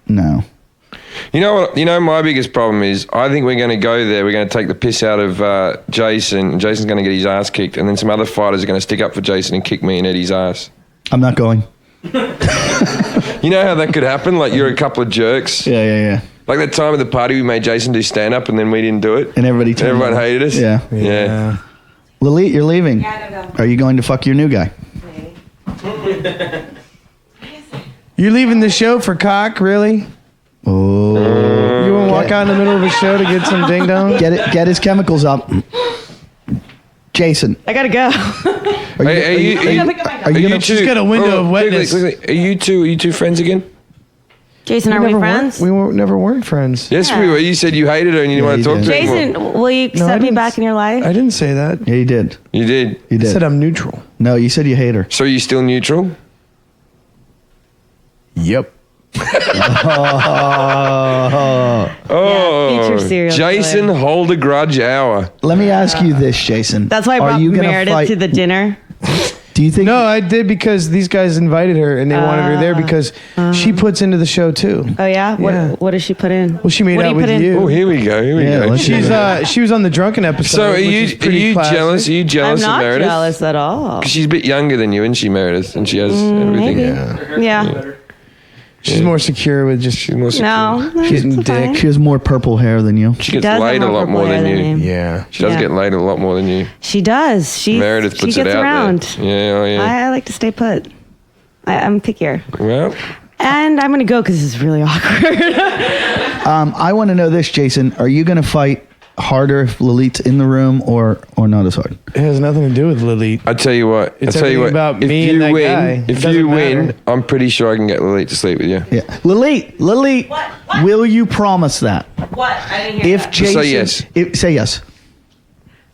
No. You know what? You know my biggest problem is I think we're going to go there. We're going to take the piss out of Jason. And Jason's going to get his ass kicked, and then some other fighters are going to stick up for Jason and kick me and Eddie's ass. I'm not going. You know how that could happen? Like you're a couple of jerks. Yeah. Like that time at the party we made Jason do stand up, and then we didn't do it, And everyone hated us. Yeah. Lily, you're leaving. Yeah, I don't go. Are you going to fuck your new guy? You're leaving the show for cock, really? Oh. You want to walk out in the middle of a show to get some ding dong? Get his chemicals up. Jason. I gotta go. Are you She's got a window of wetness. Quickly. Are you two friends again? Jason, are we friends? We never weren't friends. Yes, we were. You said you hated her and you didn't want to talk to her Jason, anymore. will you accept me back in your life? I didn't say that. Yeah, you did. You did. You I did. said I'm neutral. No, you said you hate her. So you still neutral? Yep. Oh, feature serial Jason, killer. hold a grudge hour. Let me ask you this, Jason. That's why I brought Meredith to the dinner. Do you think? No, I did because these guys invited her and they wanted her there because she puts into the show too. Oh yeah? Yeah. What does she put in? Well, she made What do out you put with in? you. Oh, here we go. She was on the drunken episode. So are which you is pretty classic. jealous? Are you I'm jealous of not Meredith? jealous at all. 'Cause she's a bit younger than you, isn't she, Meredith? And she has everything. Maybe. Yeah. She's more secure with just. She's more secure. No. Getting it's fine. She has more purple hair than you. She gets does laid have a lot more more than purple hair you. than me. Yeah. She does get laid a lot more than you. She does. She Meredith puts she it gets out around. there. Yeah, oh yeah. I like to stay put. I'm pickier. Well, And I'm going to go because this is really awkward. I want to know this, Jason. Are you going to fight harder if Lilith's in the room or not as hard? It has nothing to do with Lily. I tell you what. It's I tell you what. everything about if me you and that win, guy. if It doesn't you win, matter. I'm pretty sure I can get Lilith to sleep with you. Yeah. Lilith, What? will you promise that? What? I didn't hear If that. Jason, say yes. Say yes.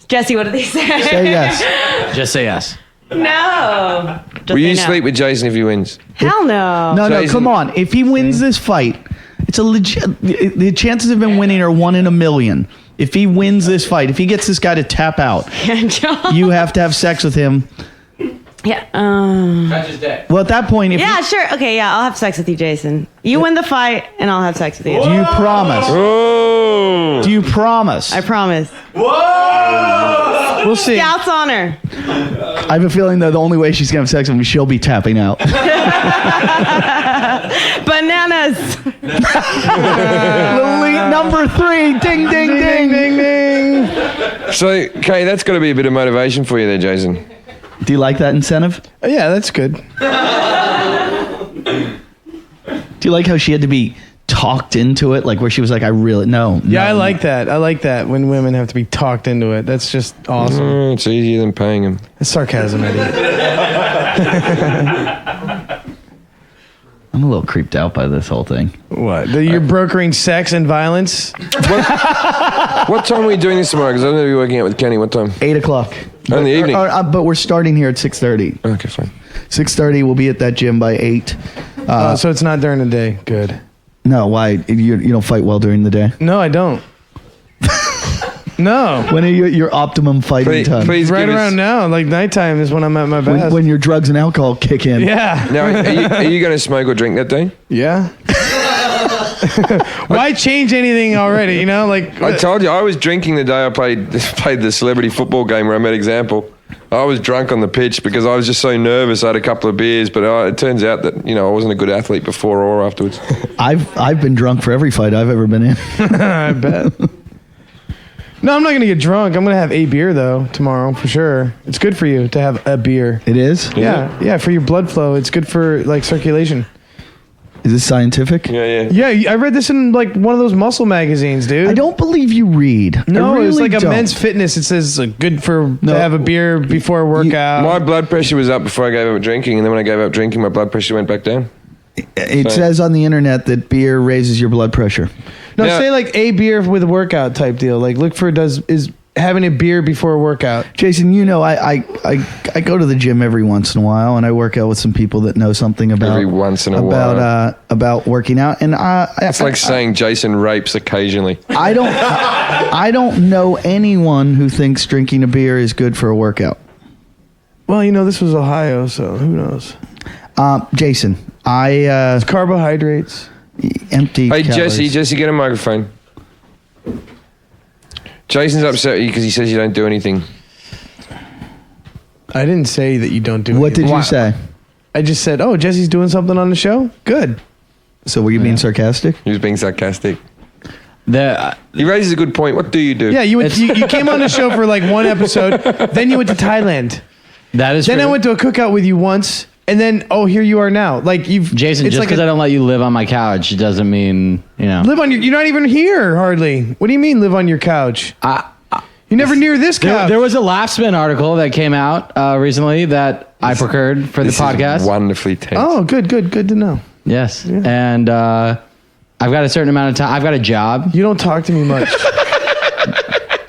Jesse, what did they say? Say yes. Just say yes. No. Just Will say you no. sleep with Jason if he wins? Hell no. No, Jason- come on. If he wins this fight, it's a legit. The chances of him winning are 1 in a million. If he wins this fight, if he gets this guy to tap out, you have to have sex with him. Yeah. That's his day. Well, at that point, if Yeah, sure. Okay, yeah, I'll have sex with you, Jason. You win the fight, and I'll have sex with you. do you promise? Oh. Do you promise? I promise. We'll see. Scout's honor. I have a feeling though the only way she's gonna have sex with him, she'll be tapping out. Bananas. Lilith, number 3. Ding, ding, ding, ding, ding. So, okay, that's got to be a bit of motivation for you there, Jason. Do you like that incentive? Yeah, that's good. Do you like how she had to be talked into it, like where she was like, "I really no." Yeah, no, I like that. I like that when women have to be talked into it. That's just awesome. It's easier than paying him. It's sarcasm, Eddie. I'm a little creeped out by this whole thing. What? You're brokering sex and violence? What time are we doing this tomorrow? Because I'm going to be working out with Kenny. What time? 8 o'clock. Oh, in the evening. But we're starting here at 6:30. Okay, fine. 6:30. We'll be at that gym by 8. So it's not during the day. Good. No, why? You don't fight well during the day. No, I don't. No. When are your optimum fighting time? Please Right give us- around now, like nighttime is when I'm at my best. When your drugs and alcohol kick in. Yeah. Now, are you going to smoke or drink that day? Yeah. Why change anything already? You know, like I told you, I was drinking the day I played the celebrity football game where I met Example. I was drunk on the pitch because I was just so nervous. I had a couple of beers, but it turns out that, I wasn't a good athlete before or afterwards. I've been drunk for every fight I've ever been in. I bet. No, I'm not gonna get drunk. I'm gonna have a beer though tomorrow for sure. It's good for you to have a beer. It is? Yeah, for your blood flow. It's good for like circulation. Is this scientific? Yeah. Yeah, I read this in like one of those muscle magazines, dude. I don't believe you read. No, I it was really like a don't. men's fitness. It says good to have a beer before a workout. My blood pressure was up before I gave up drinking, and then when I gave up drinking, my blood pressure went back down. It says on the internet that beer raises your blood pressure. No, Now- say like a beer with a workout type deal. Like look for is having a beer before a workout. Jason, you know, I go to the gym every once in a while, and I work out with some people that know something about Every once in a while. about working out. And It's like saying Jason rapes occasionally. I don't know anyone who thinks drinking a beer is good for a workout. Well, you know, this was Ohio, so who knows? Jason, It's carbohydrates. empty. Hey, calories. Jesse, get a microphone. Jason's upset because he says you don't do anything. I didn't say that you don't do. What did you say? I just said, "Oh, Jesse's doing something on the show. Good." So were you being sarcastic? He was being sarcastic. The He raises a good point. What do you do? Yeah, you came on the show for like one episode, then you went to Thailand. that is Then true. I went to a cookout with you once, and then here you are now. Like you've Jason, it's just like because I don't let you live on my couch doesn't mean, you know. live on your. You're not even here hardly. What do you mean live on your couch? You're never near this couch. There was a Laugh Spin article that came out recently that I procured for the This is podcast. wonderfully tense. Oh, good to know. Yes. And I've got a certain amount of time. I've got a job. You don't talk to me much.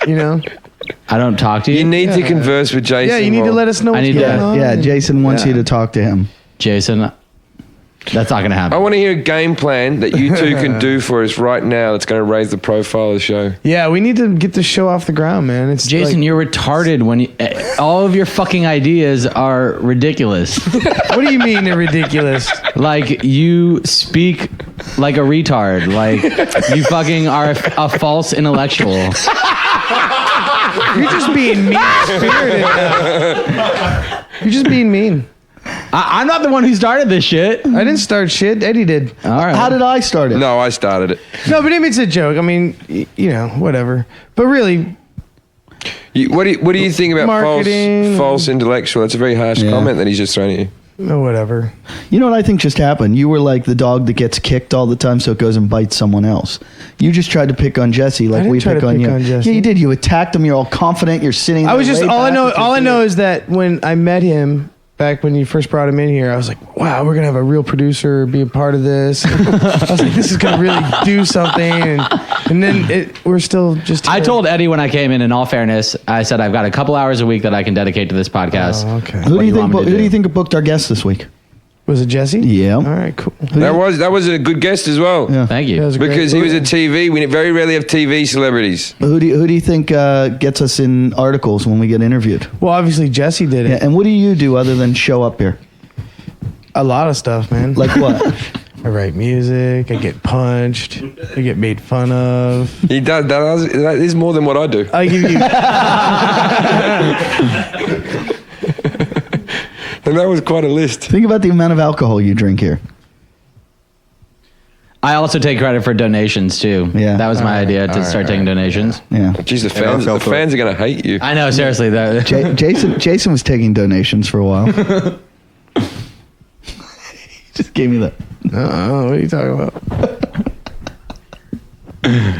You know. I don't talk to you. You need to converse with Jason. Yeah, you need to let us know what's need going to- on. Yeah, Jason wants you to talk to him. Jason, that's not going to I happen. want to hear a game plan that you two can do for us right now that's going to raise the profile of the show. Yeah, we need to get this show off the ground, man. It's Jason, like- you're retarded when you, all of your fucking ideas are ridiculous. What do you mean they're ridiculous? Like, you speak like a retard. Like, you fucking are a false intellectual. You're just being mean-spirited now. You're just being mean. I'm not the one who started this shit. I didn't start shit. Eddie did. All right. How did I start it? No, I started it. No, but it's a joke. I mean, you know, whatever. But really, What do you think about Marketing. false intellectual? That's a very harsh comment that he's just thrown at you. no, whatever. You know what I think just happened? You were like the dog that gets kicked all the time, so it goes and bites someone else. You just tried to pick on Jesse like didn't we try pick to on pick you. on Jesse. Yeah, you did. You attacked him. You're all confident. You're sitting there. I was just way all I back know. with your All I know feet. is that when I met him back when you first brought him in here, I was like, "Wow, we're gonna have a real producer be a part of this." I was like, "This is gonna really do something," and then we're still just. I here. told Eddie when I came in all fairness, I said, I've got a couple hours a week that I can dedicate to this podcast. Oh, okay. Who What do you think? want me to Who do you do? think booked our guest this week? Was it Jesse? Yeah. All right, cool. That was a good guest as well. Yeah. Thank you. That was great. Because he was a TV. We very rarely have TV celebrities. Who do you think gets us in articles when we get interviewed? Well, obviously Jesse did it. Yeah, and what do you do other than show up here? A lot of stuff, man. Like what? I write music. I get punched. I get made fun of. He does. That is more than what I do. I give you. And that was quite a list. Think about the amount of alcohol you drink here. I also take credit for donations too. Yeah. That was my idea to start taking donations. Yeah. Jeez, the I fans fell for are going to hate you. I know, seriously. That, Jason was taking donations for a while. He just gave me that. What are you talking about?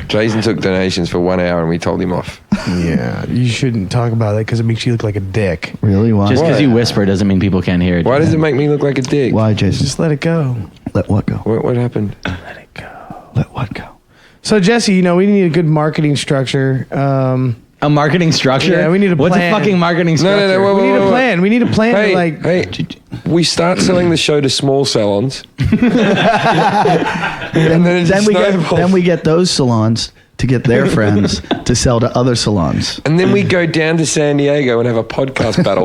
Jason took donations for 1 hour and we told him off. Yeah, you shouldn't talk about that because it makes you look like a dick. Really? Why? just because you whisper doesn't mean people can't hear it. Why does it make me look like a dick? Why, Jason? Just let it go. Let what go? What happened? Let what go? So Jesse, you know we need a good marketing structure. A marketing structure? Yeah, we need a What's plan. a fucking marketing structure? No, We need a plan. We need a plan. to like, Hey, we start selling the show to small salons. And then it just snowballs. Then we get those salons to get their friends to sell to other salons. And then we go down to San Diego and have a podcast battle.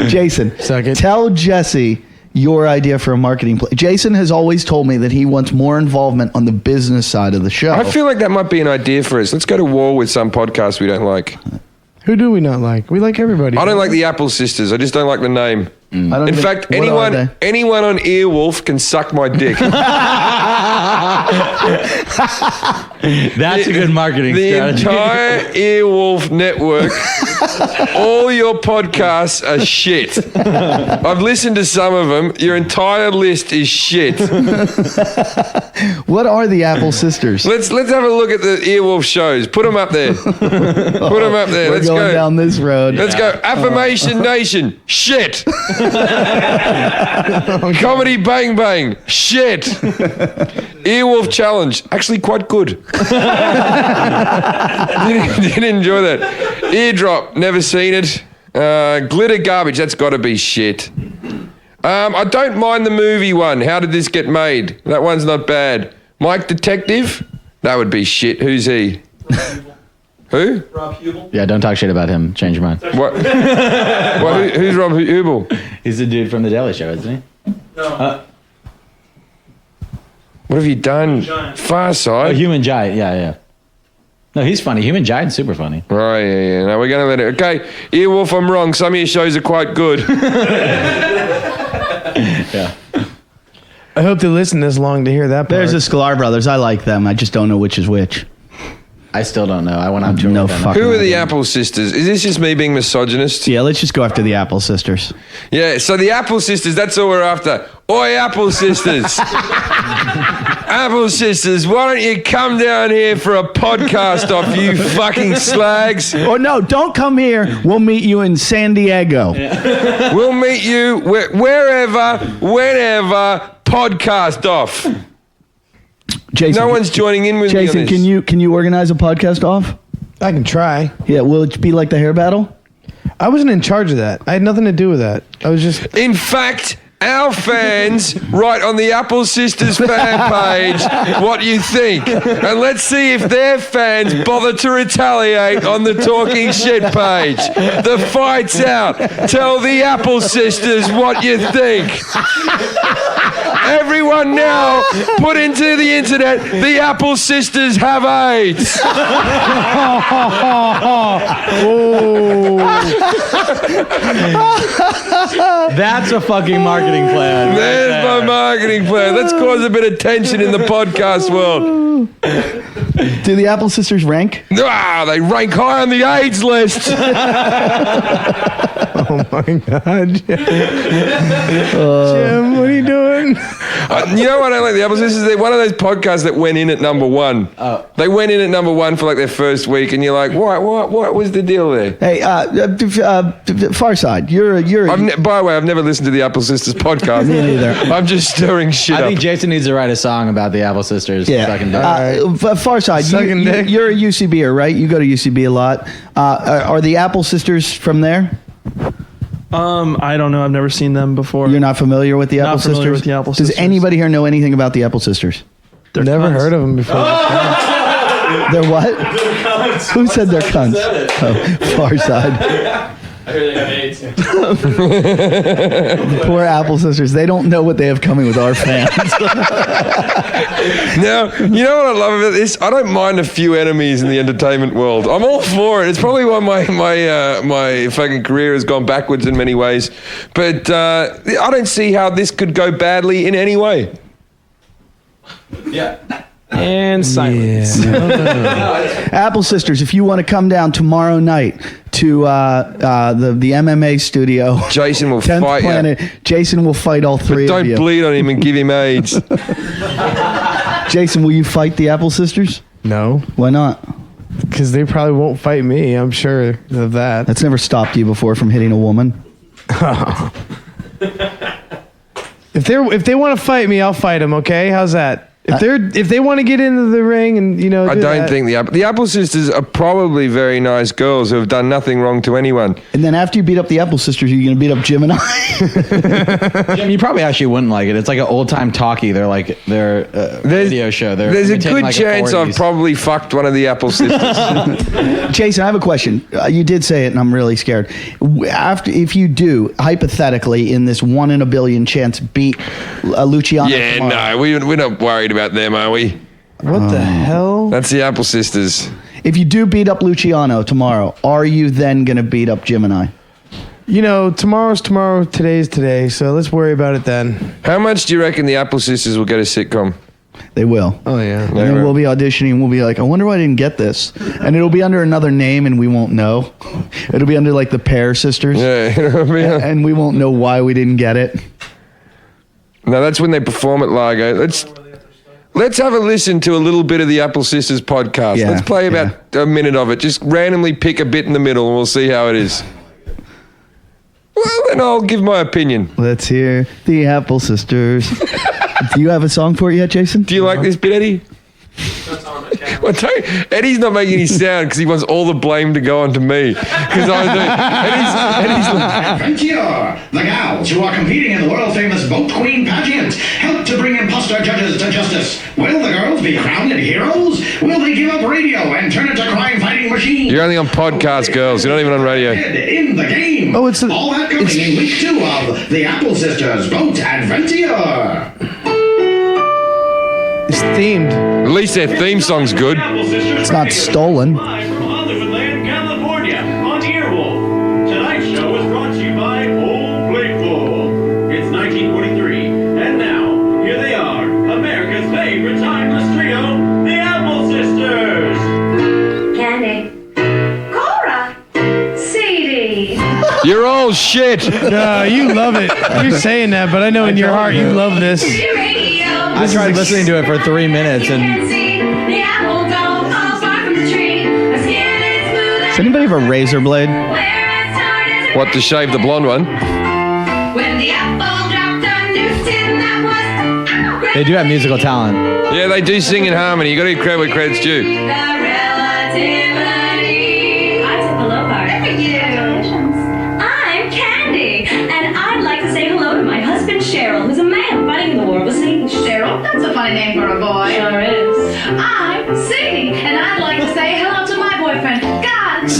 Jason, Suck it. tell Jesse your idea for a marketing plan. Jason has always told me that he wants more involvement on the business side of the show. I feel like that might be an idea for us. Let's go to war with some podcast we don't like. who do we not like? We like everybody. I don't like the Apple Sisters. I just don't like the name. In fact, anyone on Earwolf can suck my dick. That's a good marketing strategy. The entire Earwolf network, all your podcasts are shit. I've listened to some of them. Your entire list is shit. What are the Apple Sisters? Let's have a look at the Earwolf shows. Put them up there. Put them up there. We're going down this road. Let's go. Affirmation Nation. Shit. Comedy Bang Bang. Shit. Earwolf Challenge. Actually quite good. Didn't enjoy that. Eardrop. Never seen it. Glitter Garbage. That's got to be shit. I don't mind the movie one. How did this get made? That one's not bad. Mike Detective? That would be shit. Who's he? Who? Rob Hubel. Yeah, don't talk shit about him. Change your mind. What? Who's Rob Hubel? He's the dude from The Daily Show, isn't he? No. What have you done? Far Side? Oh, Human Giant. Yeah. No, he's funny. Human Giant's super funny. Right, yeah. No, we're going to let it. Okay, Earwolf, I'm wrong. Some of your shows are quite good. Yeah. I hope they listen this long to hear that part. There's the Sklar brothers. I like them. I just don't know which is which. I still don't know. I went on tour. No with them. fucking Who are the idea. Apple Sisters? Is this just me being misogynist? Yeah, let's just go after the Apple Sisters. Yeah, so the Apple Sisters, that's all we're after. Oi, Apple Sisters. Apple Sisters, why don't you come down here for a podcast off, you fucking slags? Or no, don't come here. We'll meet you in San Diego. We'll meet you wherever, whenever, podcast off. Jason, No one's joining in with me on Jason, this. can you organize a podcast off? I can try. Yeah, will it be like the hair battle? I wasn't in charge of that. I had nothing to do with that. I was just... In fact, our fans write on the Apple Sisters fan page what you think. And let's see if their fans bother to retaliate on the Talking Shit page. The fight's out. Tell the Apple Sisters what you think. Everyone now put into the internet, the Apple Sisters have AIDS. That's a fucking marketing plan. There's my marketing plan. Let's cause a bit of tension in the podcast world. Do the Apple Sisters rank? They rank high on the AIDS list. Oh my God, Jim. Jim, what are you doing? You know what I like the Apple Sisters? They're one of those podcasts that went in at number one. They went in at number one for like their first week, and you're like, what was the deal there? Hey, Far Side, you're. By the way, I've never listened to the Apple Sisters podcast. Me neither. I'm just stirring shit I up. think Jason needs to write a song about the Apple Sisters. Yeah. Sucking dick. Far Side, you're a UCBer, right? You go to UCB a lot. Are the Apple Sisters from there? I don't know. I've never seen them before. You're not familiar with the Apple Not Sisters? familiar with the Apple Does Sisters. anybody here know anything about the Apple Sisters? They're Never cunts. heard of them before. They're what? Who said they're cunts? Oh, Far Side. I heard they have AIDS. The poor Apple Sisters. They don't know what they have coming with our fans. Now, you know what I love about this? I don't mind a few enemies in the entertainment world. I'm all for it. It's probably why my fucking career has gone backwards in many ways. But I don't see how this could go badly in any way. Yeah. And silence. Apple Sisters, if you want to come down tomorrow night to the MMA studio, Jason will 10th fight Planet, you. Jason will fight all three But of you. don't bleed on him and give him AIDS. Jason, will you fight the Apple Sisters? No, Why not? because they probably won't fight me. I'm sure of that. That's never stopped you before from hitting a woman. If they want to fight me, I'll fight them. Okay, how's that? If they want to get into the ring and I don't think the Apple Sisters are probably very nice girls who have done nothing wrong to anyone. And then after you beat up the Apple Sisters, you're going to beat up Jim and I. Jim, you probably actually wouldn't like it. It's like an old time talkie. They're like their radio show. There's a imitating good like chance I've 40s. probably fucked one of the Apple Sisters. Jason, I have a question. You did say it, and I'm really scared. If you do, hypothetically, in this 1 in a billion chance, beat Luciano Yeah, tomorrow, no, we're not worried about them, are we? What the hell? That's the Apple Sisters. if you do beat up Luciano tomorrow, are you then going to beat up Jim and I? You know, tomorrow's tomorrow, today's today, so let's worry about it then. How much do you reckon the Apple Sisters will get a sitcom? They will. Oh, yeah. And then we'll be auditioning. We'll be like, I wonder why I didn't get this. And it'll be under another name, and we won't know. It'll be under like the Pear Sisters. Yeah, you know what I mean? And we won't know why we didn't get it. No, that's when they perform at Largo. Let's have a listen to a little bit of the Apple Sisters podcast. Yeah, Let's play about a minute of it. Just randomly pick a bit in the middle, and we'll see how it is. Well, then I'll give my opinion. Let's hear the Apple Sisters. Do you have a song for it yet, Jason? Do you like this bit, Eddie? Well, Eddie's not making any sound because he wants all the blame to go on to me. Because I do. Eddie's like, Adventure! The gals who are competing in the world-famous Boat Queen pageant help to bring imposter judges to justice. Will the girls be crowned heroes? Will they give up radio and turn into crime-fighting machines? You're only on podcast, girls. You're not even on radio. In the game. Oh, it's all that coming in week 2 of the Apple Sisters Boat Adventure. It's themed. At least their theme song's good. It's not stolen. California on Earwolf. Tonight's show is brought to you by Old Playful. It's 1943, and now here they are, America's favorite timeless trio, the Apple Sisters. Candy. Cora. CD. You're all shit. No, you love it. You're saying that, but I know in your heart you love this. I tried listening to it for 3 minutes and Does anybody have a razor blade? What, to shave the blonde one? they do have musical talent. Yeah, they do sing in harmony. You got to give credit where credit's due. I'm Candy, and I'd like to say hello to my husband Cheryl, who's a man fighting in the war overseas. Cheryl? That's a funny name for a boy. Sure is. I'm Sadie, and I'd like to say hello to my boyfriend. God, This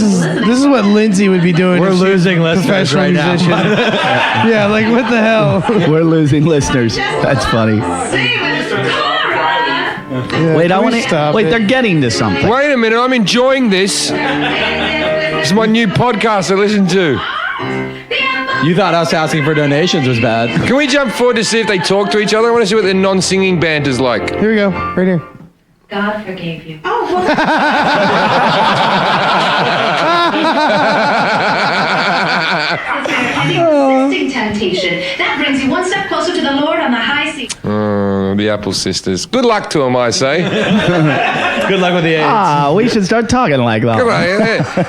is what Lindsay would be doing. We're if she was losing a listeners professional right now. musician. Yeah, like what the hell? We're losing listeners. That's funny. Yeah, Wait, I can we want to stop wait. it? They're getting to something. Wait a minute, I'm enjoying this. It's my new podcast I listen to. You thought us asking for donations was bad. Can we jump forward to see if they talk to each other? I want to see what their non-singing banter's like. Here we go, right here. God forgave you. Oh, well. Resisting temptation. That brings you one step closer to the Lord on the high seat. The Apple Sisters. Good luck to them, I say. Good luck with the AIDS. Ah, we should start talking like that. Come on,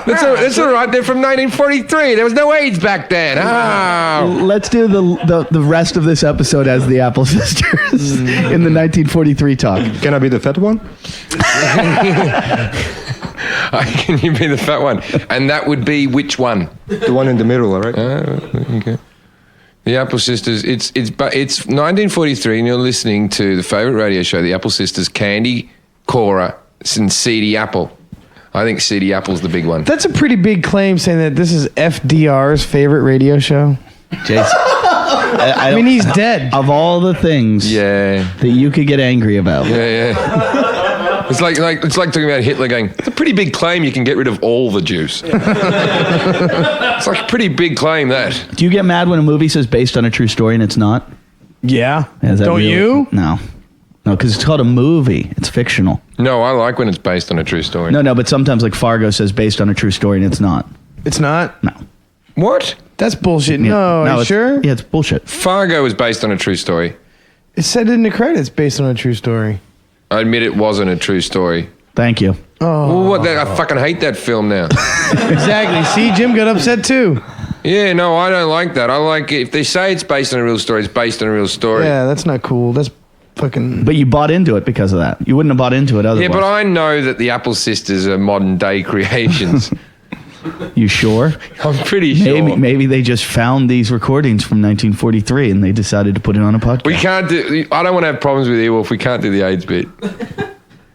that's all right. They're from 1943. There was no AIDS back then. Oh. Let's do the rest of this episode as the Apple Sisters in the 1943 talk. Can I be the fat one? Can you be the fat one? And that would be which one? The one in the middle, all right? Okay. The Apple Sisters. It's 1943, and you're listening to the favorite radio show, the Apple Sisters. Candy, Cora, and CD Apple. I think CD Apple's the big one. That's a pretty big claim, saying that this is FDR's favorite radio show. Jason. I mean, he's dead. Of all the things that you could get angry about. Yeah. It's like talking about Hitler going, it's a pretty big claim you can get rid of all the Jews. It's like a pretty big claim, that. Do you get mad when a movie says based on a true story and it's not? Yeah. Is that Don't real? you? No, because it's called a movie. It's fictional. No, I like when it's based on a true story. No, but sometimes like Fargo says based on a true story and it's not. It's not? No. What? That's bullshit. No, are you sure? Yeah, it's bullshit. Fargo was based on a true story. It said in the credits based on a true story. I admit it wasn't a true story. Thank you. Oh. Well, I fucking hate that film now. Exactly. See, Jim got upset too. Yeah, no, I don't like that. I like it. If they say it's based on a real story, it's based on a real story. Yeah, that's not cool. That's fucking... But you bought into it because of that. You wouldn't have bought into it otherwise. Yeah, but I know that the Apple Sisters are modern day creations. You sure? I'm pretty sure. Maybe they just found these recordings from 1943 and they decided to put it on a podcast. We can't do... I don't want to have problems with Earwolf. We can't do the AIDS bit.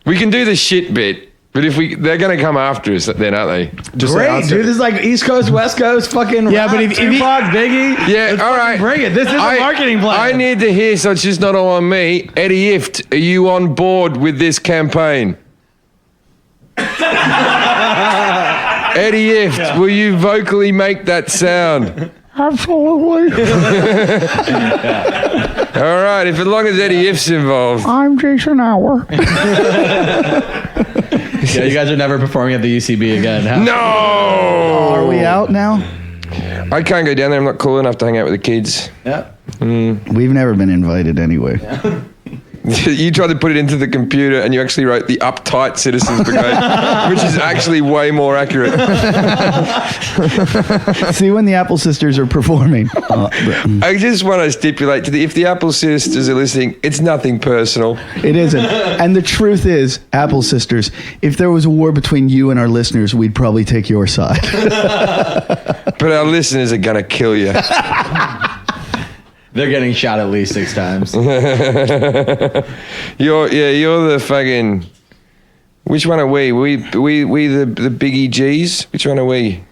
We can do the shit bit. But they're going to come after us then, aren't they? Great, dude. This is like East Coast, West Coast, fucking Yeah, but if Tupac, Biggie. Yeah, let's all right. bring it. This is a marketing plan. I need to hear, so it's just not all on me. Eddie Ift, are you on board with this campaign? Eddie Ift, will you vocally make that sound? Absolutely. All right, as long as Eddie Ift's involved. I'm Jason Hour. Yeah, you guys are never performing at the UCB again. Huh? No! Are we out now? I can't go down there. I'm not cool enough to hang out with the kids. Yeah. We've never been invited anyway. Yeah. You tried to put it into the computer and you actually wrote the Uptight Citizens Brigade, which is actually way more accurate. See when the Apple Sisters are performing. I just want to stipulate if the Apple Sisters are listening, it's nothing personal. It isn't. And the truth is, Apple Sisters, if there was a war between you and our listeners, we'd probably take your side. But our listeners are going to kill you. They're getting shot at least 6 times. You're the fucking. Which one are we? We the Biggie G's. Which one are we?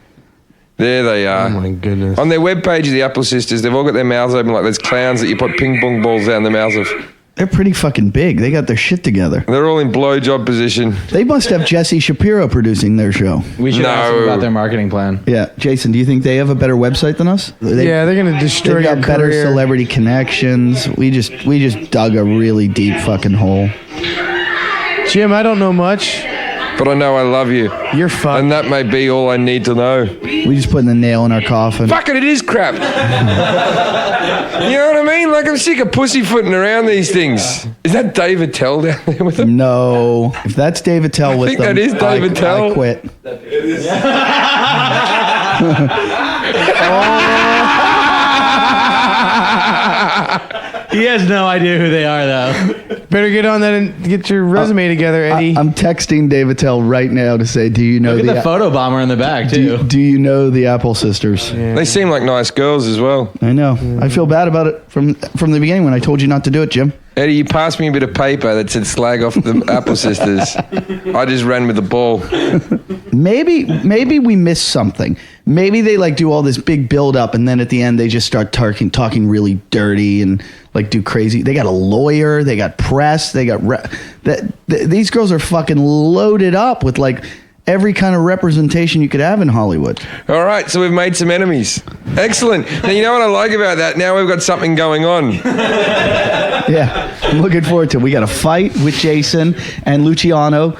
There they are. Oh my goodness. On their webpage of the Apple Sisters, they've all got their mouths open like those clowns that you put ping pong balls down the mouths of. They're pretty fucking big. They got their shit together. They're all in blowjob position. They must have Jesse Shapiro producing their show. We should ask them about their marketing plan. Yeah, Jason, do you think they have a better website than us? Yeah, they're gonna destroy They've your got better career. celebrity connections. We just dug a really deep fucking hole. Jim, I don't know much. But I know I love you. You're fucked. And that may be all I need to know. We just putting the nail in our coffin. Fuck it is crap. You know what I mean? Like, I'm sick of pussyfooting around these things. Is that Dave Attell down there with them? No. If that's Dave Attell with think them, that is Dave Attell. I quit. He has no idea who they are, though. Better get on that and get your resume together, Eddie. I'm texting Dave Attell right now to say, do you know Look at the photo bomber in the back, too. Do you know the Apple Sisters? Yeah. They seem like nice girls as well. I know. I feel bad about it from the beginning when I told you not to do it, Jim. Eddie, you passed me a bit of paper that said slag off the Apple Sisters. I just ran with the ball. Maybe we missed something. Maybe they like do all this big build up and then at the end they just start talking really dirty and like do crazy. They got a lawyer, they got press, they got these girls are fucking loaded up with like every kind of representation you could have in Hollywood. All right, so we've made some enemies. Excellent. Now, you know what I like about that? Now we've got something going on. Yeah, I'm looking forward to it. We got a fight with Jason and Luciano.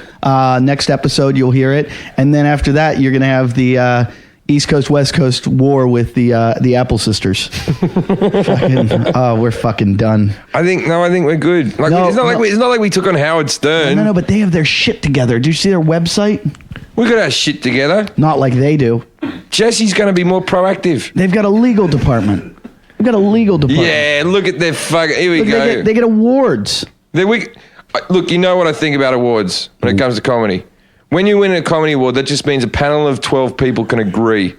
Next episode, you'll hear it. And then after that, you're going to have the East Coast, West Coast war with the Apple Sisters. We're fucking done. I think we're good. Like, it's not like we took on Howard Stern. No, but they have their shit together. Do you see their website? We got our shit together. Not like they do. Jesse's going to be more proactive. They've got a legal department. They've got a legal department. Yeah, look at their fucking... Here we go. They get awards. Look, you know what I think about awards when it comes to comedy. When you win a comedy award, that just means a panel of 12 people can agree.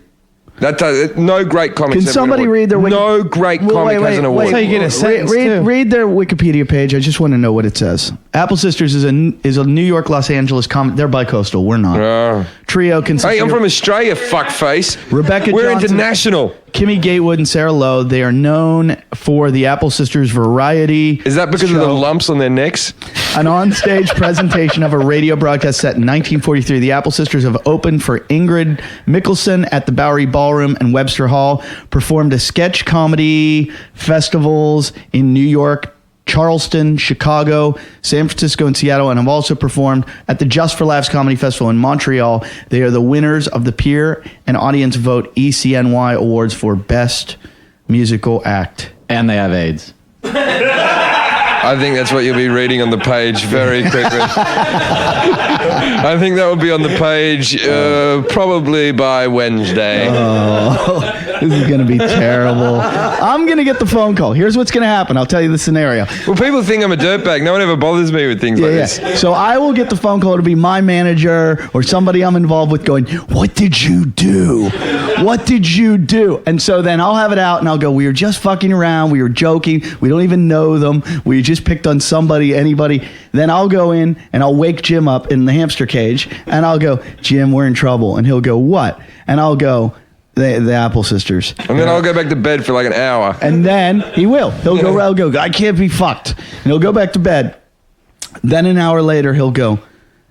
No great comic. Can somebody read their No great comic has an award. That's how you get a sentence, too. Read their Wikipedia page. I just want to know what it says. Apple Sisters is a New York, Los Angeles comedy. They're bi-coastal. We're not. Trio consists. Hey, I'm from Australia, fuckface. Rebecca We're Johnson, international. Kimmy Gatewood and Sarah Lowe. They are known for the Apple Sisters variety. Is that because of the lumps on their necks? An on-stage presentation of a radio broadcast set in 1943. The Apple Sisters have opened for Ingrid Michaelson at the Bowery Ballroom and Webster Hall, performed a sketch comedy festivals in New York, Charleston, Chicago, San Francisco, and Seattle, and have also performed at the Just for Laughs Comedy Festival in Montreal. They are the winners of the Peer and Audience Vote ECNY Awards for Best Musical Act. And they have AIDS. I think that's what you'll be reading on the page very quickly. I think that will be on the page probably by Wednesday. Oh, this is going to be terrible. I'm going to get the phone call. Here's what's going to happen. I'll tell you the scenario. Well, people think I'm a dirtbag. No one ever bothers me with things like this. So I will get the phone call to be my manager or somebody I'm involved with going, what did you do? What did you do? And so then I'll have it out and I'll go, we were just fucking around. We were joking. We don't even know them. We just picked on somebody, anybody. Then I'll go in and I'll wake Jim up in the hamster cage and I'll go, Jim, we're in trouble. And he'll go, what? And I'll go, the Apple Sisters. And then I'll go back to bed for like an hour. And then he will. I'll go, I can't be fucked. And he'll go back to bed. Then an hour later, he'll go,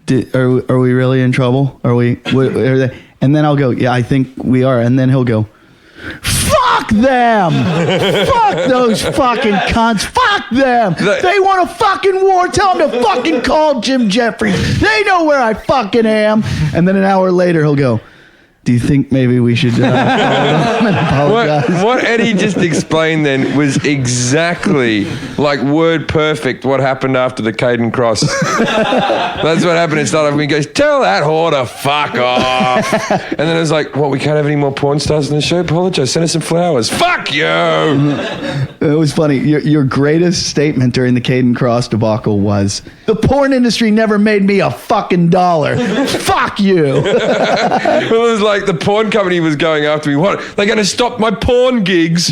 Are we really in trouble? Are we? And then I'll go, yeah, I think we are. And then he'll go, fuck them! Fuck those fucking cunts! Fuck them! They want a fucking war. Tell them to fucking call Jim Jeffries. They know where I fucking am. And then an hour later, he'll go, do you think maybe we should apologize? What Eddie just explained then was exactly like word perfect what happened after the Caden Cross. That's what happened. It started off, he goes, tell that whore to fuck off. And then it was like, what, we can't have any more porn stars in the show? Apologize. Send us some flowers. Fuck you. It was funny. Your greatest statement during the Caden Cross debacle was, the porn industry never made me a fucking dollar. Fuck you. It was like the porn company was going after me. What? They're going to stop my porn gigs.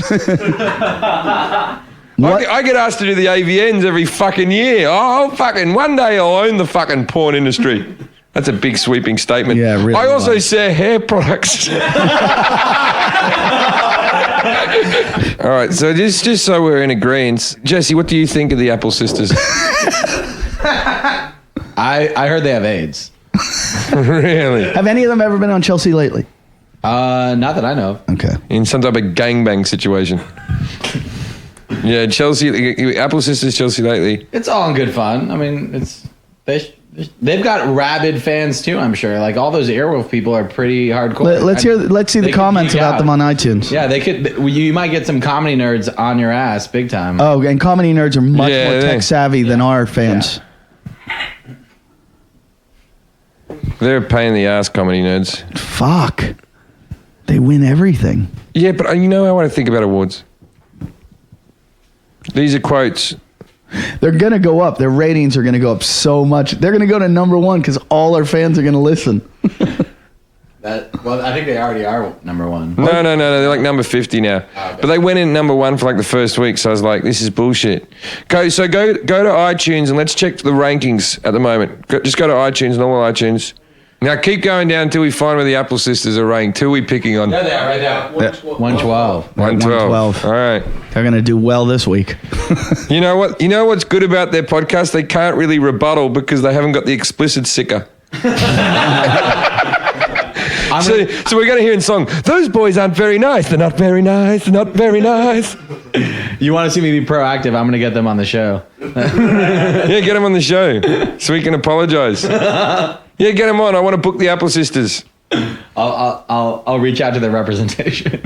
I get asked to do the AVNs every fucking year. Oh, fucking one day I'll own the fucking porn industry. That's a big sweeping statement. Yeah, really. I also sell hair products. All right, so just so we're in agreement, Jesse, what do you think of the Apple sisters? I heard they have AIDS. Really? Have any of them ever been on Chelsea lately? Not that I know of. Okay. In some type of gangbang situation. Yeah, Chelsea, Apple sisters, Chelsea lately. It's all in good fun. I mean, they've got rabid fans too. I'm sure. Like all those Airwolf people are pretty hardcore. Let's see the comments about them on iTunes. Yeah, they could. You might get some comedy nerds on your ass big time. Oh, and comedy nerds are much more tech savvy than our fans. Yeah. They're a pain in the ass, comedy nerds. Fuck. They win everything. Yeah, but you know how I think about awards? These are quotes. They're going to go up. Their ratings are going to go up so much. They're going to go to number one because all our fans are going to listen. Well, I think they already are number one. No. They're like number 50 now. Oh, okay. But they went in number one for like the first week, so I was like, this is bullshit. Go to iTunes and let's check the rankings at the moment. Just go to iTunes, normal iTunes. Now keep going down until we find where the Apple sisters are ranked. Who are we picking on? There they are, right now. 112. 112. All right. They're going to do well this week. You know what? You know what's good about their podcast? They can't really rebuttal because they haven't got the explicit sicker. So we're going to hear in song, those boys aren't very nice. They're not very nice. They're not very nice. You want to see me be proactive? I'm going to get them on the show. Yeah, get them on the show so we can apologize. Yeah, get them on. I want to book the Apple sisters. I'll reach out to their representation.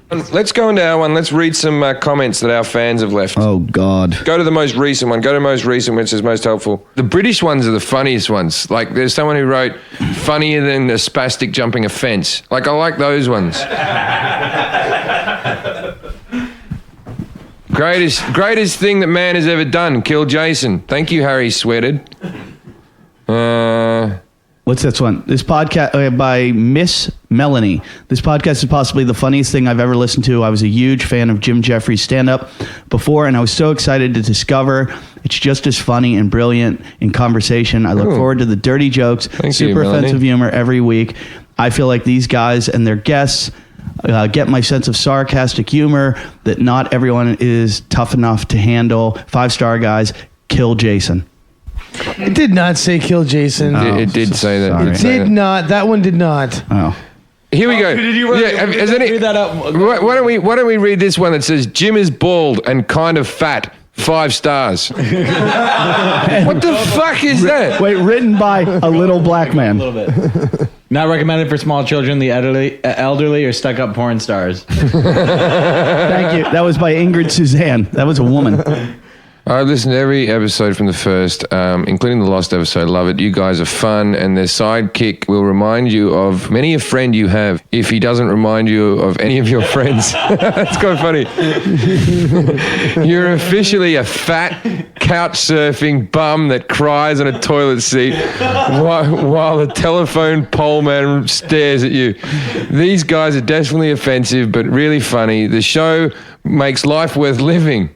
Let's go into our one. Let's read some comments that our fans have left. Oh, God. Go to the most recent one. Go to the most recent, which is most helpful. The British ones are the funniest ones. Like, there's someone who wrote, funnier than a spastic jumping a fence. Like, I like those ones. Greatest thing that man has ever done, kill Jason. Thank you, Harry Sweated. What's this one? This podcast by Miss Melanie. This podcast is possibly the funniest thing I've ever listened to. I was a huge fan of Jim Jeffries' stand-up before, and I was so excited to discover it's just as funny and brilliant in conversation. I look forward to the dirty jokes, super offensive humor every week. I feel like these guys and their guests get my sense of sarcastic humor that not everyone is tough enough to handle. 5-star guys, kill Jason. It did not say kill Jason. It did say that. It did not. That one did not. Oh. Here we go. Did you read that up? Why don't we read this one that says Jim is bald and kind of fat. 5 stars. What the fuck is that? Wait, written by a little black man. A little bit. Not recommended for small children, the elderly, or stuck-up porn stars. Thank you. That was by Ingrid Suzanne. That was a woman. I've listened to every episode from the first, including the lost episode. Love it. You guys are fun, and their sidekick will remind you of many a friend you have if he doesn't remind you of any of your friends. That's quite funny. You're officially a fat, couch-surfing bum that cries on a toilet seat while a telephone pole man stares at you. These guys are definitely offensive, but really funny. The show makes life worth living.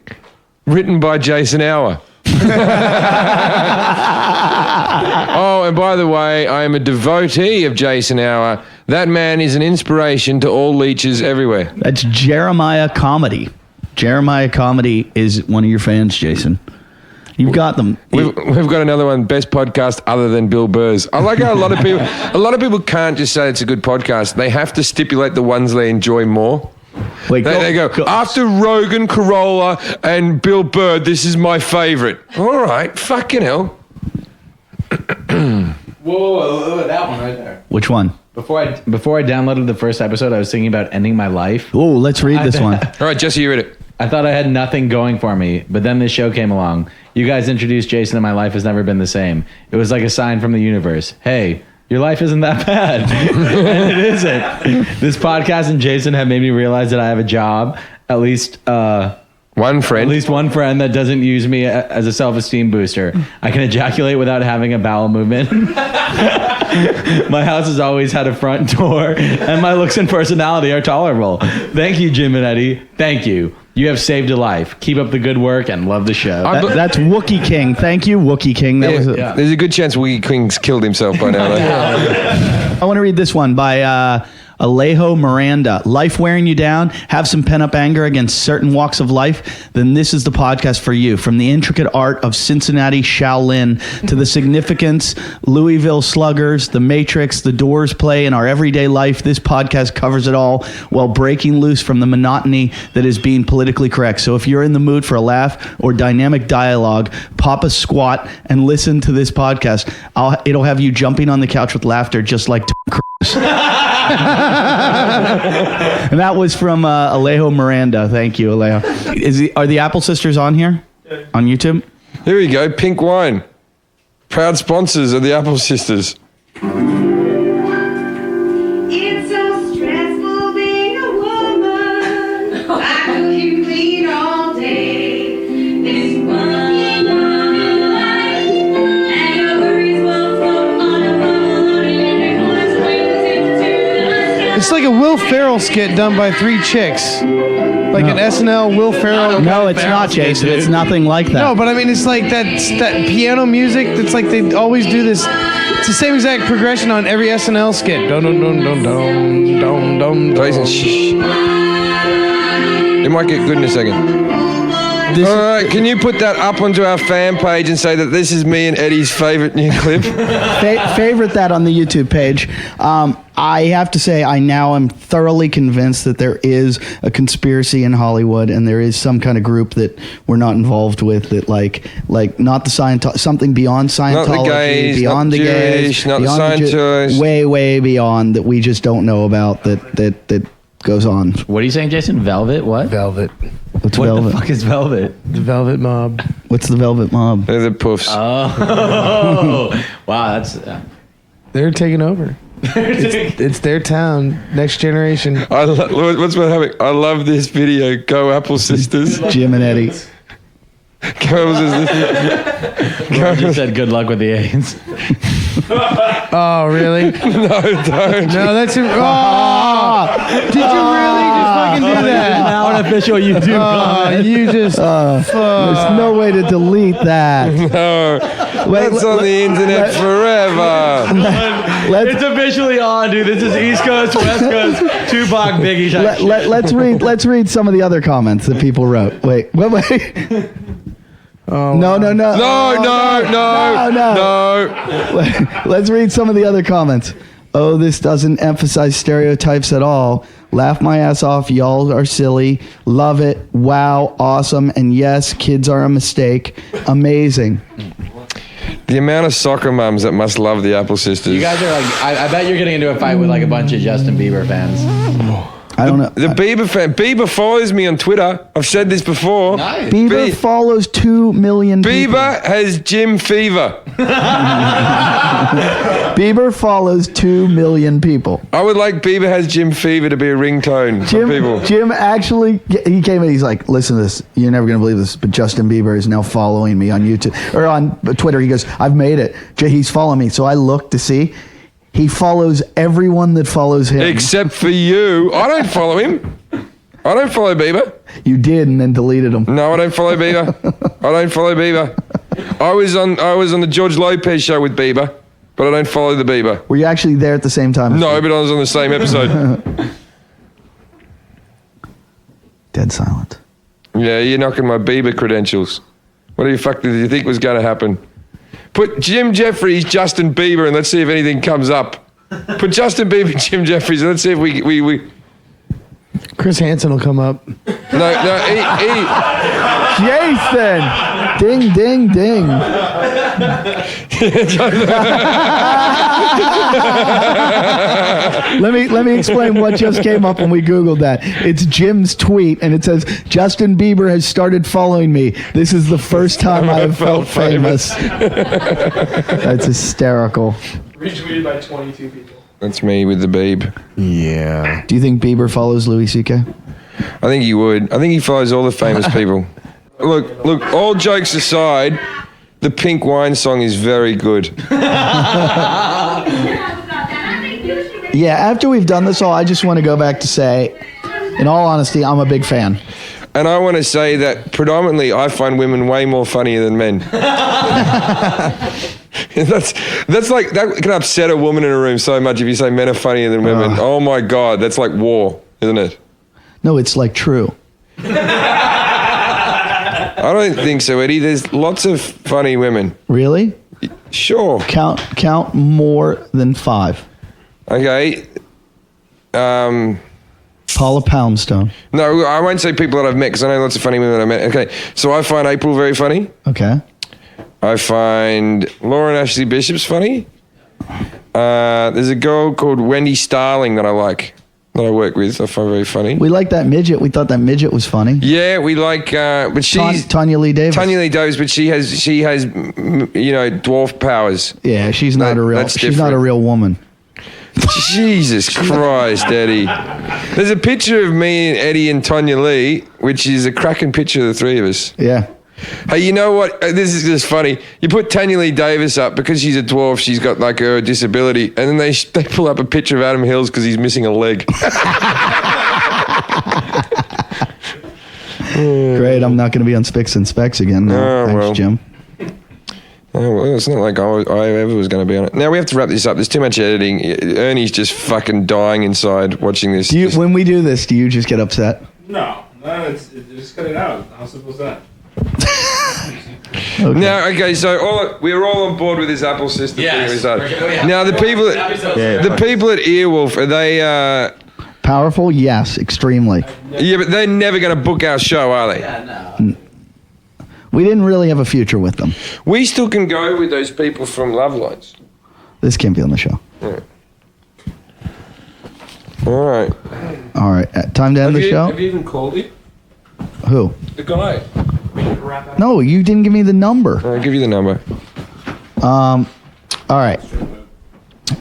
Written by Jason Hour. Oh, and by the way, I am a devotee of Jason Hour. That man is an inspiration to all leeches everywhere. That's Jeremiah Comedy. Jeremiah Comedy is one of your fans, Jason. You've got them. We've got another one, best podcast other than Bill Burr's. I like how a lot of people can't just say it's a good podcast. They have to stipulate the ones they enjoy more. Wait, they go, after Rogan, Corolla, and Bill Burr, this is my favorite. All right, fucking hell. Whoa, that one right there. Which one? Before I downloaded the first episode, I was thinking about ending my life. Oh, let's read this one. All right, Jesse, you read it. I thought I had nothing going for me, but then this show came along. You guys introduced Jason and my life has never been the same. It was like a sign from the universe. Hey, your life isn't that bad. And it isn't. This podcast and Jason have made me realize that I have a job, at least one friend that doesn't use me as a self-esteem booster. I can ejaculate without having a bowel movement. My house has always had a front door, and my looks and personality are tolerable. Thank you, Jim and Eddie. Thank you. You have saved a life. Keep up the good work and love the show. That's Wookie King. Thank you, Wookie King. There's a good chance Wookie King's killed himself by now. I want to read this one by Alejo Miranda. Life wearing you down, have some pent-up anger against certain walks of life, then this is the podcast for you. From the intricate art of Cincinnati Shaolin to the significance Louisville Sluggers, The Matrix, The Doors play in our everyday life, this podcast covers it all while breaking loose from the monotony that is being politically correct. So if you're in the mood for a laugh or dynamic dialogue, pop a squat and listen to this podcast. It'll have you jumping on the couch with laughter just like Tom Cruise. And that was from Alejo Miranda. Thank you, Alejo. Are the Apple Sisters on here? On YouTube? Here we go. Pink Wine. Proud sponsors of the Apple Sisters. It's so stressful being a woman. I could keep clean all day. This one life, and your worries will float on a bubble on unicorn's wings into the sky. It's like a Will Ferrell skit done by three chicks. Like an SNL Will Ferrell. No, it's not, Jason. It's nothing like that. No, but I mean, it's like that piano music. That's like they always do this. It's the same exact progression on every SNL skit. Dum dum dum dum dum dum dum. Jason, shh. It might get good in a second. All right, can you put that up onto our fan page and say that this is me and Eddie's favorite new clip? Favorite that on the YouTube page. I have to say, I now am thoroughly convinced that there is a conspiracy in Hollywood, and there is some kind of group that we're not involved with that, like not the something beyond Scientology, not the gays, beyond not the Jewish, gays, not the Scientists, way beyond that we just don't know about that goes on. What are you saying, Jason? Velvet? What? Velvet. What's what Velvet? The fuck is Velvet? The Velvet Mob. What's the Velvet Mob? They're the Puffs. Oh, wow, that's. They're taking over. It's their town. Next generation. What's happening? I love this video. Go Apple Sisters. Jim and Eddie. Go Apple Sisters. You said good luck with the AIDS. Oh, really? No, don't. No, that's it. Oh, did you really just fucking do that? Now an official YouTube comment. You just. There's no way to delete that. No, that's on the internet forever. It's officially on, dude. This is East Coast, West Coast, Tupac, Biggie. Let's read some of the other comments that people wrote. Wait. Oh, no. No. Let's read some of the other comments. Oh, this doesn't emphasize stereotypes at all. Laugh my ass off. Y'all are silly. Love it. Wow. Awesome. And yes, kids are a mistake. Amazing. The amount of soccer mums that must love the Apple Sisters. You guys are like, I bet you're getting into a fight with like a bunch of Justin Bieber fans. I don't know. The Bieber fan. Bieber follows me on Twitter. I've said this before. Nice. Bieber follows 2 million people. Bieber has Jim fever. Bieber follows 2 million people. I would like Bieber has Jim fever to be a ringtone for people. Jim actually, he came in, he's like, listen to this. You're never going to believe this, but Justin Bieber is now following me on YouTube, or on Twitter. He goes, I've made it. He's following me. So I looked to see. He follows everyone that follows him. Except for you. I don't follow him. I don't follow Bieber. You did and then deleted him. No, I don't follow Bieber. I don't follow Bieber. I was on the George Lopez show with Bieber, but I don't follow the Bieber. Were you actually there at the same time? No, but I was on the same episode. Dead silent. Yeah, you're knocking my Bieber credentials. What do you fuck did you think was going to happen? Put Jim Jeffries, Justin Bieber, and let's see if anything comes up. Put Justin Bieber, Jim Jeffries, and let's see if we Chris Hansen will come up. No, Jason! Ding, ding, ding. Let me explain what just came up when we Googled that. It's Jim's tweet, and it says, Justin Bieber has started following me. This is the first time I have felt famous. That's hysterical. Retweeted by 22 people. That's me with the Beeb. Yeah. Do you think Bieber follows Louis C.K.? I think he would. I think he follows all the famous people. Look, all jokes aside, the Pink Wine song is very good. Yeah, after we've done this all, I just want to go back to say, in all honesty, I'm a big fan. And I want to say that predominantly I find women way more funnier than men. That's like, that can upset a woman in a room so much if you say men are funnier than women. Oh my God, that's like war, isn't it? No, it's like true. I don't think so, Eddie. There's lots of funny women. Really? Sure. Count more than 5. Okay. Paula Poundstone. No, I won't say people that I've met because I know lots of funny women that I've met. Okay, so I find April very funny. Okay. I find Lauren Ashley Bishop's funny. There's a girl called Wendy Starling that I like, that I work with. I find very funny. We like that midget. We thought that midget was funny. Yeah, we like, but she's Tanya Lee Davis. Tanya Lee Davis, but she has, dwarf powers. Yeah, she's not a real woman. Jesus Christ, Eddie. There's a picture of me and Eddie and Tanya Lee, which is a cracking picture of the three of us. Yeah. Hey, you know what? This is just funny. You put Tanya Lee Davis up because she's a dwarf. She's got like a disability, and then they pull up a picture of Adam Hills because he's missing a leg. Great. I'm not going to be on Spicks and Specs again. No, thanks, Jim. Oh, well, it's not like I ever was going to be on it. Now we have to wrap this up. There's too much editing. Ernie's just fucking dying inside watching this. When we do this, do you just get upset? No, just cut it out. How simple is that? Okay. Now, okay, so we're all on board with this Apple system. Yes. Now, the people at Earwolf, are they powerful? Yes, extremely. Yeah, but they're never going to book our show, are they? Yeah, no. We didn't really have a future with them. We still can go with those people from Love Lines. This can't be on the show. Yeah. All right. All right. Time to end the show? Have you even called him? Who? The guy. No, you didn't give me the number. I'll give you the number. All right.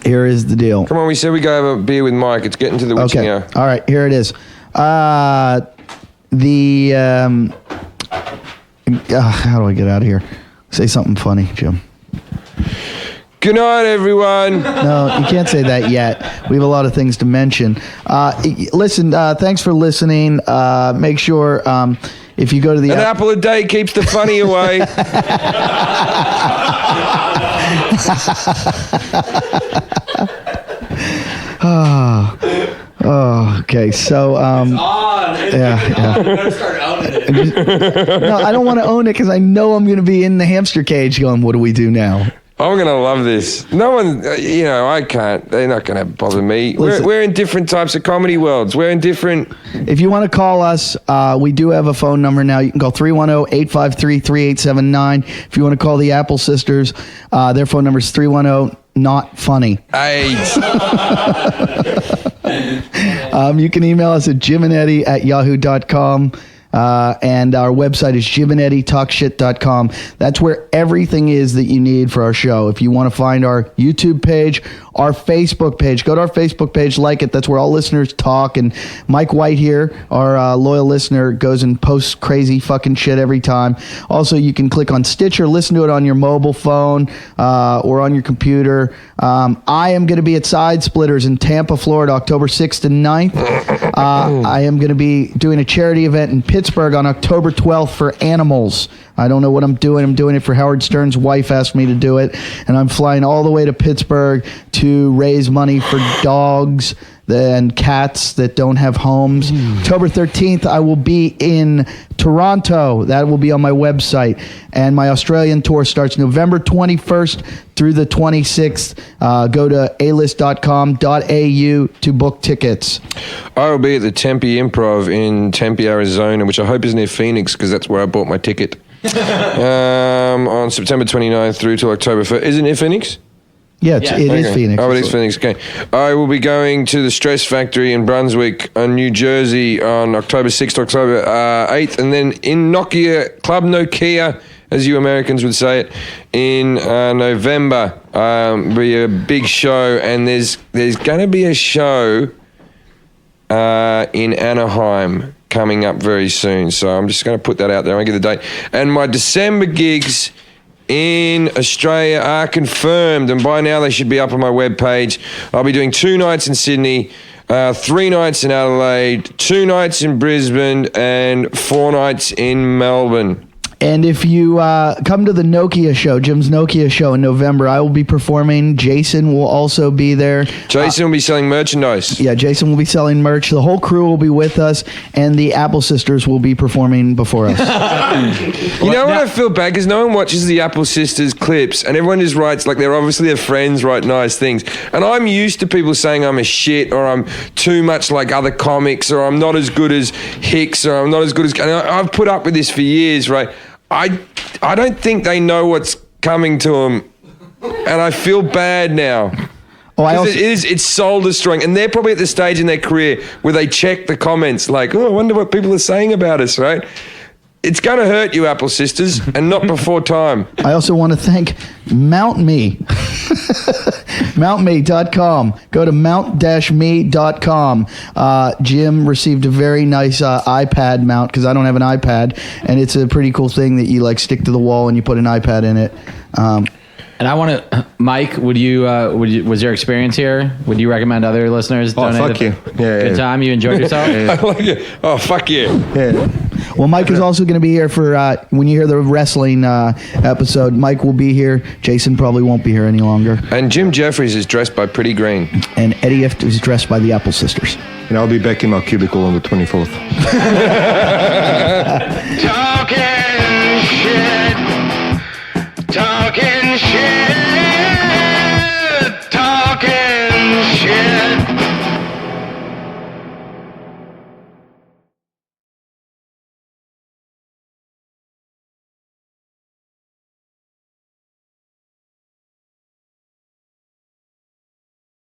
Here is the deal. Come on, we said we go have a beer with Mike. It's getting to the witching hour. All right, here it is. How do I get out of here? Say something funny, Jim. Good night, everyone. No, you can't say that yet. We have a lot of things to mention. Listen, thanks for listening. Make sure if you go to the... An apple a day keeps the funny away. Okay. So, yeah. No, I don't want to own it because I know I'm going to be in the hamster cage going, what do we do now? I'm going to love this. No one, I can't. They're not going to bother me. We're in different types of comedy worlds. We're in different... If you want to call us, we do have a phone number now. You can call 310-853-3879. If you want to call the Apple Sisters, their phone number is 310-NOT-FUNNY. You can email us at jimandeddie@yahoo.com. And our website is jimandeddietalkshit.com. That's where everything is that you need for our show. If you want to find our YouTube page, our Facebook page, go to our Facebook page, like it. That's where all listeners talk. And Mike White here, our loyal listener, goes and posts crazy fucking shit every time. Also, you can click on Stitcher, listen to it on your mobile phone or on your computer. I am going to be at Side Splitters in Tampa, Florida, October 6th and 9th. I am going to be doing a charity event in Pittsburgh on October 12th for animals. I don't know what I'm doing. I'm doing it for Howard Stern's wife asked me to do it. And I'm flying all the way to Pittsburgh to raise money for dogs and cats that don't have homes. October 13th, I will be in Toronto. That will be on my website. And my Australian tour starts November 21st through the 26th. Go to alist.com.au to book tickets. I will be at the Tempe Improv in Tempe, Arizona, which I hope is near Phoenix because that's where I bought my ticket. On September 29th through to October 1st. Isn't it Phoenix? Yeah, it is Phoenix. Oh, it is Phoenix. Okay. I will be going to the Stress Factory in Brunswick, New Jersey on October 6th, October 8th, and then in Nokia, Club Nokia, as you Americans would say it, in November. Be a big show, and there's going to be a show in Anaheim coming up very soon. So I'm just going to put that out there. I'll give the date. And my December gigs in Australia are confirmed, and by now they should be up on my webpage. I'll be doing 2 nights in Sydney, 3 nights in Adelaide, 2 nights in Brisbane, and 4 nights in Melbourne. And if you come to the Nokia show, Jim's Nokia show in November, I will be performing. Jason will also be there. Jason will be selling merchandise. Yeah, Jason will be selling merch. The whole crew will be with us, and the Apple Sisters will be performing before us. You know what I feel bad? Because no one watches the Apple Sisters clips, and everyone just writes, like, they're obviously their friends write nice things. And I'm used to people saying I'm a shit, or I'm too much like other comics, or I'm not as good as Hicks, or I'm not as good as... And I've put up with this for years, right? I don't think they know what's coming to them, and I feel bad now. It's soul destroying, and they're probably at the stage in their career where they check the comments like, oh, I wonder what people are saying about us, right? It's going to hurt you, Apple Sisters, and not before time. I also want to thank Mount Me. MountMe.com. Go to mount-me.com. Jim received a very nice iPad mount because I don't have an iPad, and it's a pretty cool thing that you like stick to the wall and you put an iPad in it. And I want to, Mike. Was your experience here? Would you recommend other listeners? Oh, fuck you! Good time. You enjoyed yourself. I like it. Oh, fuck you! Yeah. Well, Mike is also going to be here for when you hear the wrestling episode. Mike will be here. Jason probably won't be here any longer. And Jim Jeffries is dressed by Pretty Green. And Eddie Ift is dressed by the Apple Sisters. And I'll be back in my cubicle on the 24th.